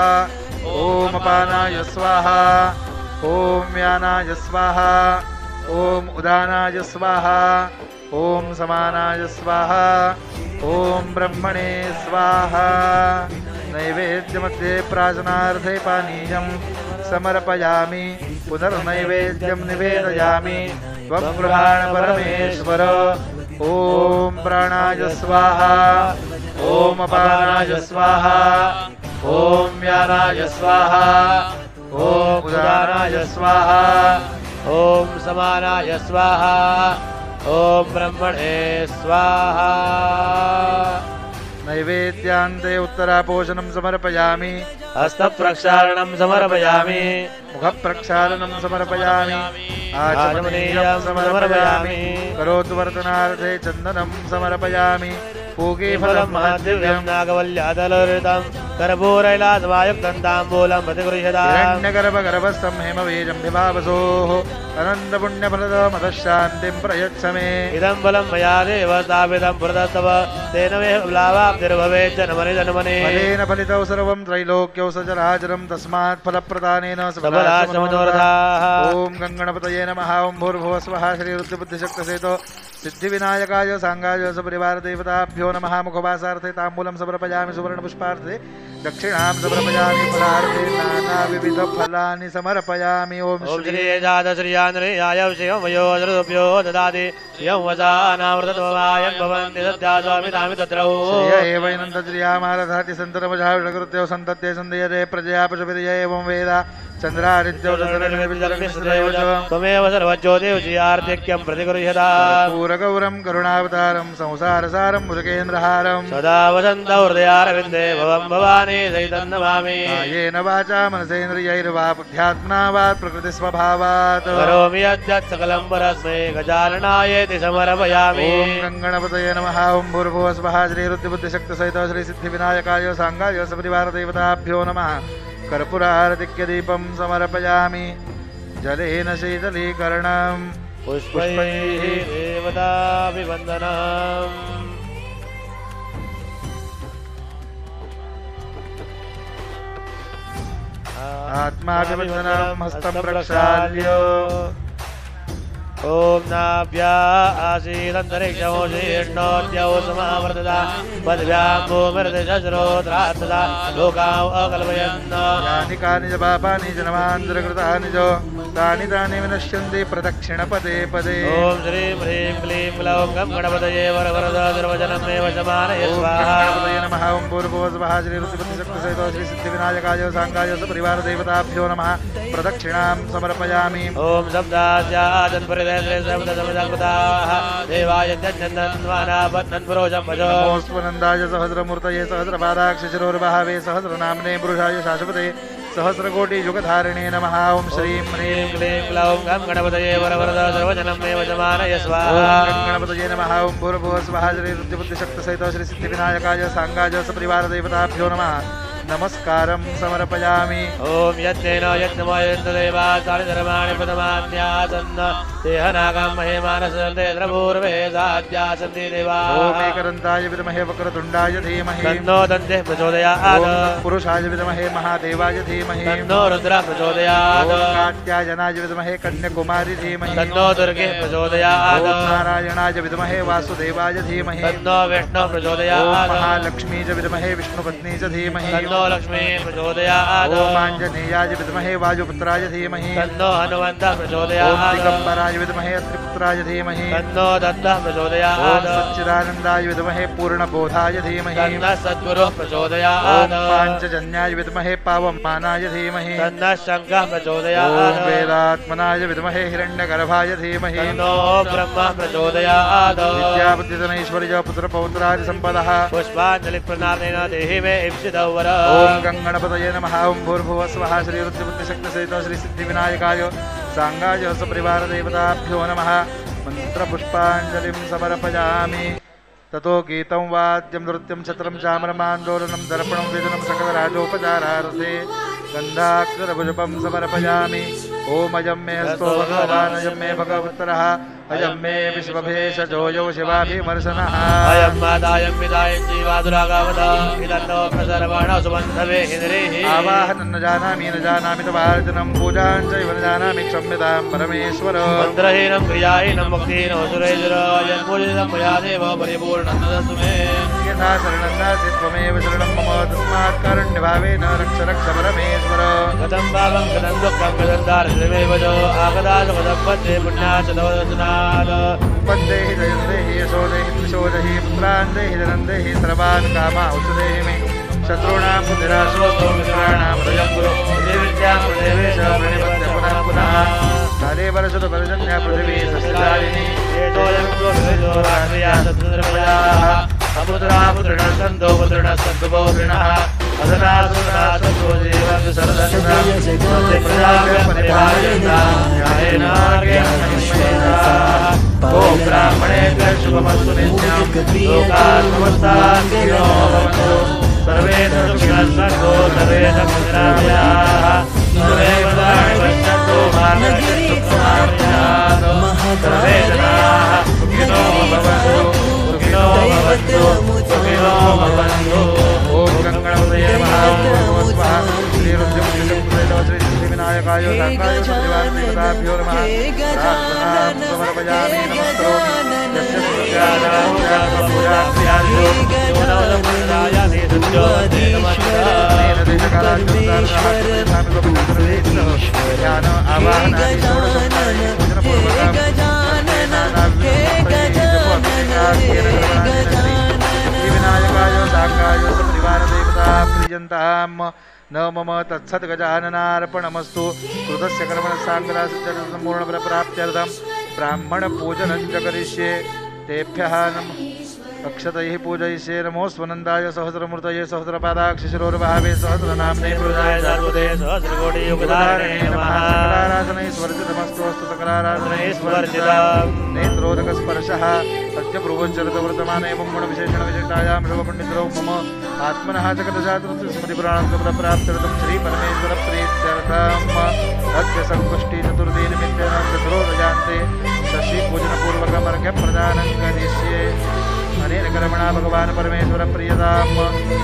A: ॐ अपानाय स्वाहा ॐ व्यानाय स्वाहा ॐ उदानाय स्वाहा ॐ समानाय स्वाहा ॐ ब्रह्मणे स्वाहा नैवेद्यमध्ये प्राशनार्थे पानीयं समर्पयामि पुनर्नैवेद्यं निवेदयामि त्वं गृहाण परमेश्वर ॐ प्राणाय स्वाहा ॐ अपानाय स्वाहा ॐ व्यानाय स्वाहा ॐ उदानाय स्वाहा
B: ॐ समानाय स्वाहा ॐ ब्रह्मणे स्वाहा
A: नैवेद्यान्ते उत्तरापोषणं समर्पयामि
B: हस्तप्रक्षालनं समर्पयामि
A: मुखप्रक्षालनं समर्पयामि आचमनीयं समर्पयामि करोतु वर्तनार्थे चन्दनं समर्पयामि पूगीफलं
B: दिव्यं नागवल्यादलरितं कर्पूरैलासवायुक्तं ताम्बूलं प्रतिगृह्यताम्
A: हिरण्यगर्भगर्भस्थं हेमवीजं विभावसोः अनन्तपुण्यफलदमतशान्तिं प्रयच्छ मे
B: इदं बलं मया देव स्थापितं पुरतस्तव तेन मे लाभाब्धिर्भवेत् जन्मनि जन्मनि
A: फलेन फलितौ सर्वं त्रैलोक्यौ सचराचरं तस्मात् फलप्रदानेन
B: सबला समनोरथाः
A: ॐ गणपतये नमः ॐ भूर्भुवः स्वः श्रीरुद्रबुद्धिशक्तिसहितो सिद्धिविनायकाय साङ्गाय सपरिवारदेवताभ्यो नमः मुखवासार्थे ताम्बूलं समर्पयामि सुवर्णपुष्पार्थे दक्षिणां समर्पयामि फलार्थे नानाविधफलानि समर्पयामि ॐ श्री
B: श्रीजातश्रियान्द्रियाय शिवं वयोजृभ्यो ददाति श्रियं वचानामृतत्वमायन् भवन्ति सद्या स्वामिनामि तत्रौ
A: श्रिय एवैनन्तश्रियामारधाति सन्तनमजाविषकृत्यो सन्तत्ये सन्देयते प्रजया पशुभिर्य एवं वेद चन्द्रादित्यो
B: त्वमेव सर्वज्योतिर्षियार्थिक्यं प्रतिगृह्यताम्
A: पूरगौरं करुणावतारं संसारसारं मुदकेन्द्रहारं
B: सदा वसन्त हृदयारविन्दे भवं भवानी सहितं नमामि
A: येन वाचा मनसेन्द्रियैर्वा बुद्ध्यात्मना वा प्रकृतिस्वभावात्
B: करोमि यद्यत् सकलं परस्मै गजाननायेति समर्पयामि
A: ॐ गणपतये नमः ॐ भूर्भुवः स्वः श्रीरुद्रबुद्धिशक्तिसहितो श्रीसिद्धिविनायकाय साङ्गाय सपरिवारदेवताभ्यो नमः कर्पूरारतिक्यदीपं समर्पयामि जलेन शीतलीकरणं
B: पुष्पैः देवताभिवन्दनम्
A: आत्माभिवन्दनं हस्तं प्रक्षाल्य
B: ॐ नाभ्या आसीदन्तरिक्षमोषीष्णोद्यौ समावर्तता पद्भ्यां भूमिर्दिशस्रोत्रात्तदा लोकाम् अकल्पयन्
A: यानि कानि च पापानि जन्मान्तरकृतानि च तानि तानि विनश्यन्ति प्रदक्षिणपदे पदे
B: ॐ श्रीं ह्रीं क्लीं ग्लौं गं गणपतये वरवरद सर्वजनं मे वशमानय स्वाहा
A: गणपतये नमः ॐ भूर्भुवः स्वः श्रीरुद्रबुद्धिशक्तिसहितो श्रीसिद्धिविनायकाय साङ्गाय सपरिवारदेवताभ्यो नमः प्रदक्षिणां समर्पयामि
B: ॐ शब्दास्यादन्परिदे शब्दसमजकृताः देवाय त्यजन्तन्वानापत्नन् पुरोजं भजो
A: नमोऽस्त्वनन्दाय सहस्रमूर्तये सहस्रपादाक्षशिरोर्भावे सहस्रनाम्ने पुरुषाय शाश्वते सहस्रकोटियुगधारिणे नमः ओम श्रीं ह्रीं
B: क्लीं क्लौं गं गणपतये वरवरदा सर्वजनं मे वजमानय स्वाहा
A: ओम गणपतये नमः ओम भूर्भुवः स्वः श्रीरुद्रबुद्धिशक्तिसहितो श्री सिद्धिविनायकाय सांगाय सपरिवारदेवताभ्यो नमः नमस्कारं समर्पयामि
B: ओम यज्ञेन यज्ञमयन्तदेवा सारिधर्माणि प्रथमान्यासन्न देहनागं महेमानसन्ते द्रपूर्वे साध्यासन्ति देवा
A: ओम एकदन्ताय विद्महे वक्रतुण्डाय धीमहि
B: तन्नो दन्ते प्रचोदयात्
A: ओम पुरुषाय विद्महे महादेवाय धीमहि
B: तन्नो रुद्रः प्रचोदयात्
A: ओम कात्यायनाय विद्महे कन्याकुमारी धीमहि
B: तन्नो दुर्गे प्रचोदयात्
A: ओम नारायणाय विद्महे वासुदेवाय धीमहि
B: तन्नो विष्णुः
A: ओम
B: प्रचोदयात्
A: महालक्ष्मी च विद्महे विष्णुपत्नी च धीमहि
B: तन्नो लक्ष्मी प्रचोदयात्
A: ओम आञ्जनेयाय विद्महे वायुपुत्राय धीमहि
B: तन्नो हनुमन्तः
A: ओम
B: प्रचोदयात्
A: दिगम्बराय विद्महे त्रिपुत्राय धीमहि
B: तन्नो दत्तः
A: ओम
B: प्रचोदयात्
A: सच्चिदानन्दाय विद्महे पूर्णबोधाय धीमहि
B: तन्नः सद्गुरुः
A: ओम
B: प्रचोदयात्
A: पाञ्चजन्याय विद्महे पावमानाय धीमहि
B: तन्नः शङ्खः
A: ओम
B: प्रचोदयात्
A: वेदात्मनाय विद्महे हिरण्यगर्भाय धीमहि
B: तन्नो ब्रह्म प्रचोदयात्
A: विद्याबुद्धिधनैश्वर्य पुत्रपौत्रादि सम्पदः
B: पुष्पाञ्जलिप्रदानेन देहि मे इप्सितौ वर
A: ओम गंगणपतये नमः ओम भूर्भुवः स्वः श्रीरुद्रबुद्धिशक्तिसहितो श्री सिद्धिविनायकाय सांगाय सपरिवारदेवताभ्यो नमः मन्त्रपुष्पाञ्जलिं समर्पयामि ततो गीतं वाद्यं नृत्यं छत्रं चामरमान्दोलनं दर्पणं वेदनं सकलराजोपचारार्थे गन्धाक्षरभुजपं समर्पयामि ओम अयं मे हस्तो भगवान् अयं मे भगवत्तरः अयं मे विश्वभेषजो यो शिवाभिमर्शनः
B: अयं मादायं पितायं जीवादुरागावदा इदन्नो प्रसर्वाणो सुबन्धवे हिन्द्रेः
A: आवाहनं न जानामि तवार्जनं पूजां चैव न जानामि क्षम्यतां परमेश्वर
B: मन्त्रहीनं क्रियाहीनं भक्तिहीनो सुरेश्वर यन्पूजितं मया देव परिपूर्णं ददतु मे
A: यथा शरणं नास्ति त्वमेव शरणं मम तस्मात् कारुण्यभावेन रक्ष रक्ष परमेश्वर
B: गतं पापं गतं दुःखं गतं दारिद्र्यमेव च आगदासमदपत्ते पुण्याचदवदसनात्
A: उपद्देहि जयन्देहि यशोदेहि त्रिशोदेहि पुत्रान् देहि धनं देहि सर्वान् कामांश्च मे शत्रूणां बुद्धिराशोऽस्तु मित्राणां हृदयं गुरु देविद्यां देवेश प्रणिपत्य पुनः पुनः काले वर्षतु वर्जन्या पृथिवी सस्यशालिनी
B: अपुत्रा पुत्रिणः सन्तो पुत्रिणः सन्तु पौत्रिणः अधना सुतना सन्तो जीवन्तु सरदन्ता प्रजाभ्यः परिभार्यन्तां न्यायेनार्घ्यं महिमयेताः ॐ ब्राह्मणेभ्यः शुभमस्तु नित्यं लोकाः समस्ताः सुखिनो भवन्तु सर्वे सुखिनः सन्तु सर्वे समुद्राभ्याः सुरेव पश्यन्तु मार्गचित्तुमार्यात् सर्वे जनाः सुखिनो भवन्तु सुखिनो भवन्तु ओम गंगणपतये नमः ओम स्वाहा श्रीरुद्रबुद्धिशक्तिसहितो श्री सिद्धिविनायकाय सांगाय सपरिवारदेवताभ्यो नमः प्रार्थनां समर्पयामि नमस्करोमि यस्य सुरक्षानां पूजाक्रियादिषु योनवदमुदायामि सत्योऽस्ति नमः ज्ञान आवाहनानि षोडशोपचाराणि विनायकाय सांगाय सपरिवारदेवता प्रियन्तां न मम तत्सत् गजाननार्पणमस्तु कृतस्य कर्मणः साङ्गरासिद्धसम्पूर्णफलप्राप्त्यर्थं ब्राह्मणपूजनं च करिष्ये तेभ्यः अक्षतैः पूजयिष्ये नमो स्वनन्दाय सहस्रमूर्तये सहस्रपादाक्षशिरोर्भावे सहस्रनाम्ने पुरुषाय सर्वदे सहस्रकोटियुगधारिणे नमः सकलाराधनैस्वर्जितमस्तु सकलाराधनैस्वर्जितं नेत्रोदकस्पर्शः अद्य प्रोवच्चरितवर्तमाने ब्रह्मणविशेषणविशिष्टायां शुभपण्डितौ मम आत्मनः जगदजातृस्य स्मृतिपुराणस्य श्रीपरमेश्वरप्रीत्यर्थम् अद्य सङ्कष्टिचतुर्थीनिमित्तेन चतुरोदयान्ते शशिपूजनपूर्वकमर्घ्यप्रदानं करिष्ये अनेन कर्मणा भगवान् परमेश्वर प्रियतां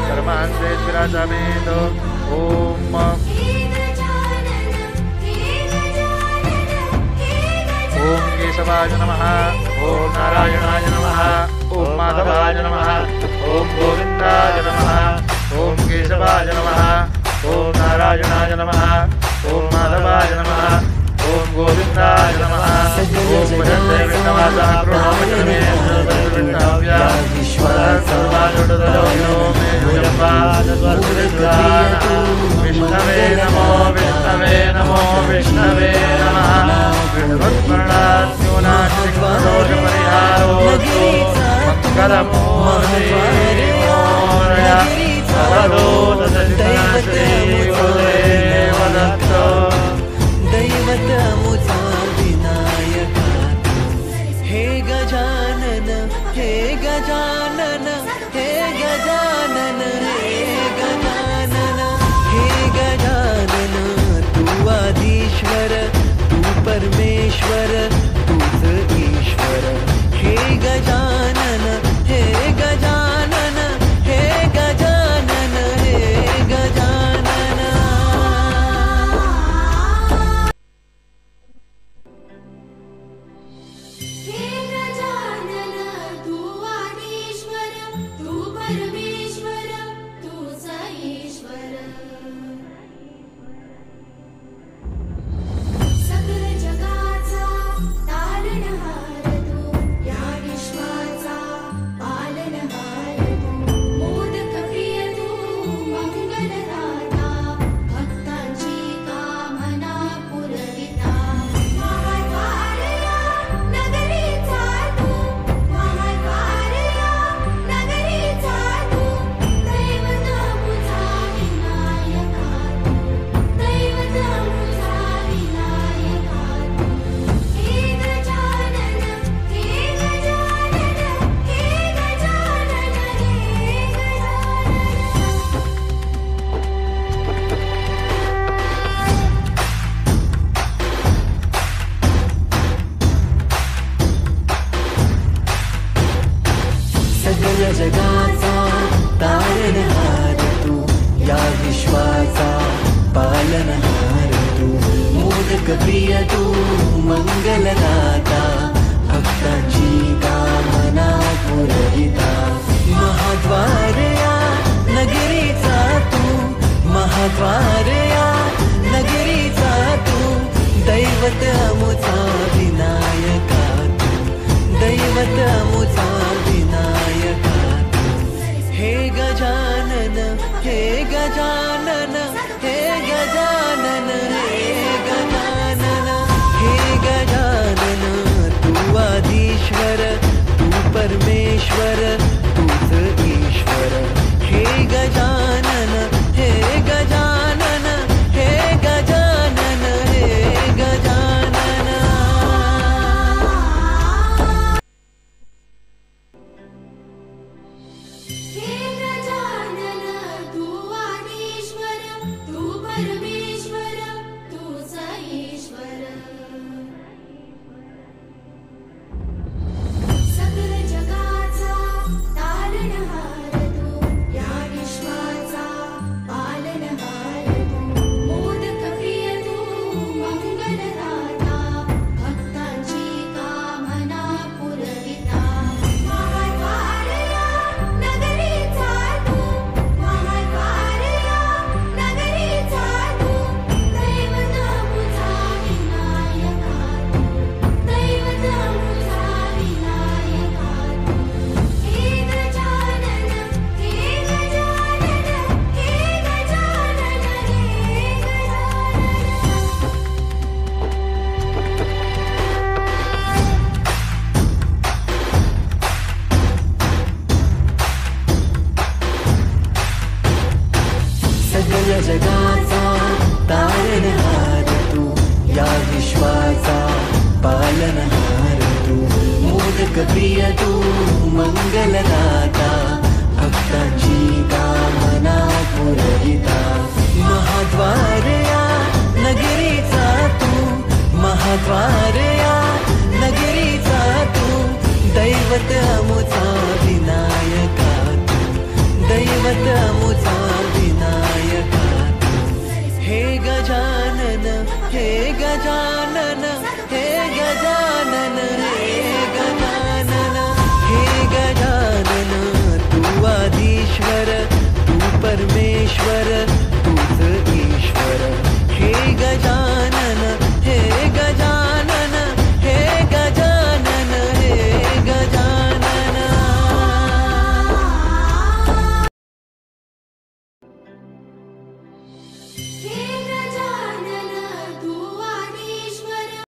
B: कर्मान्ते विराजमेत ओम ओम केशवाय नमः ओम नारायणाय नमः ओम माधवाय नमः ओम गोविन्दाय नमः ओम केशवाय नमः ओम नारायणाय नमः ओम माधवाय नमः ओम गोविन्दाय नमः ओम भजन्ते विष्णवासा कृणोमजनमे सर्वविष्णव्या सर्वाजुडदयो मे युजपादस्वर्गविद्वानः विष्णवे नमो विष्णवे नमो विष्णवे नमः विष्णुत्मरणात्यूनाचिक्रोषपरिहारोऽस्तु मङ्गलमूर्ति मोरया भवदो तदधिनाश्री
C: परमेश्वर तूच ईश्वर हे गजानन हे गजानन हे गजानन हे गजानन
D: हे गजानन तू आदिश्वर तू परमेश्वर तूच ईश्वर सकल जगाचा तारणहार तू या विश्वाचा पालनहार तू मोदक प्रिय तू मंगलदाता भक्तांची कामना पुरविता महाद्वारया नगरीचा तू महाद्वारया नगरीचा तू दैवत मुझा विनायका तू दैवत मुझा विनायका तू हे गजानन हे गजानन हे गजानन हे
C: सगळ जगाचा तारणहार तू या विश्वाचा पालनहार तू मोदक प्रिय तू मंगलदाता भक्तांची कामना पुरविता महाद्वारया नगरीचा तू महाद्वारया नगरीचा तू दैवत अमुचा विनायका तू दैवत अमुचा विनायका तू हे गजानन हे गजानन हे गजानन हे गजानन हे गजानन तू आदिश्वर तू परमेश्वर तूच ईश्वर हे गजानन हे गजानन हे गजानन हे गजानन
D: हे गजानन तू आदिश्वर तू परमेश्वर तूच ईश्वर सकल जगाचा तारणहार तू या विश्वाचा पालनहार तू मोदक प्रिय तू मंगलदाता भक्तांची कामना पुरविता महाद्वारया नगरीचा तू महाद्वारया नगरीचा तू दैवत मुझा विनायका तू दैवत मुझा विनायका तू हे गजानन हे गजानन हे गजानन हे
C: सगळ जगाचा तारणहार तू या विश्वाचा पालनहार तू मोदक प्रिय तू मंगलदाता भक्तांची कामना पुरविता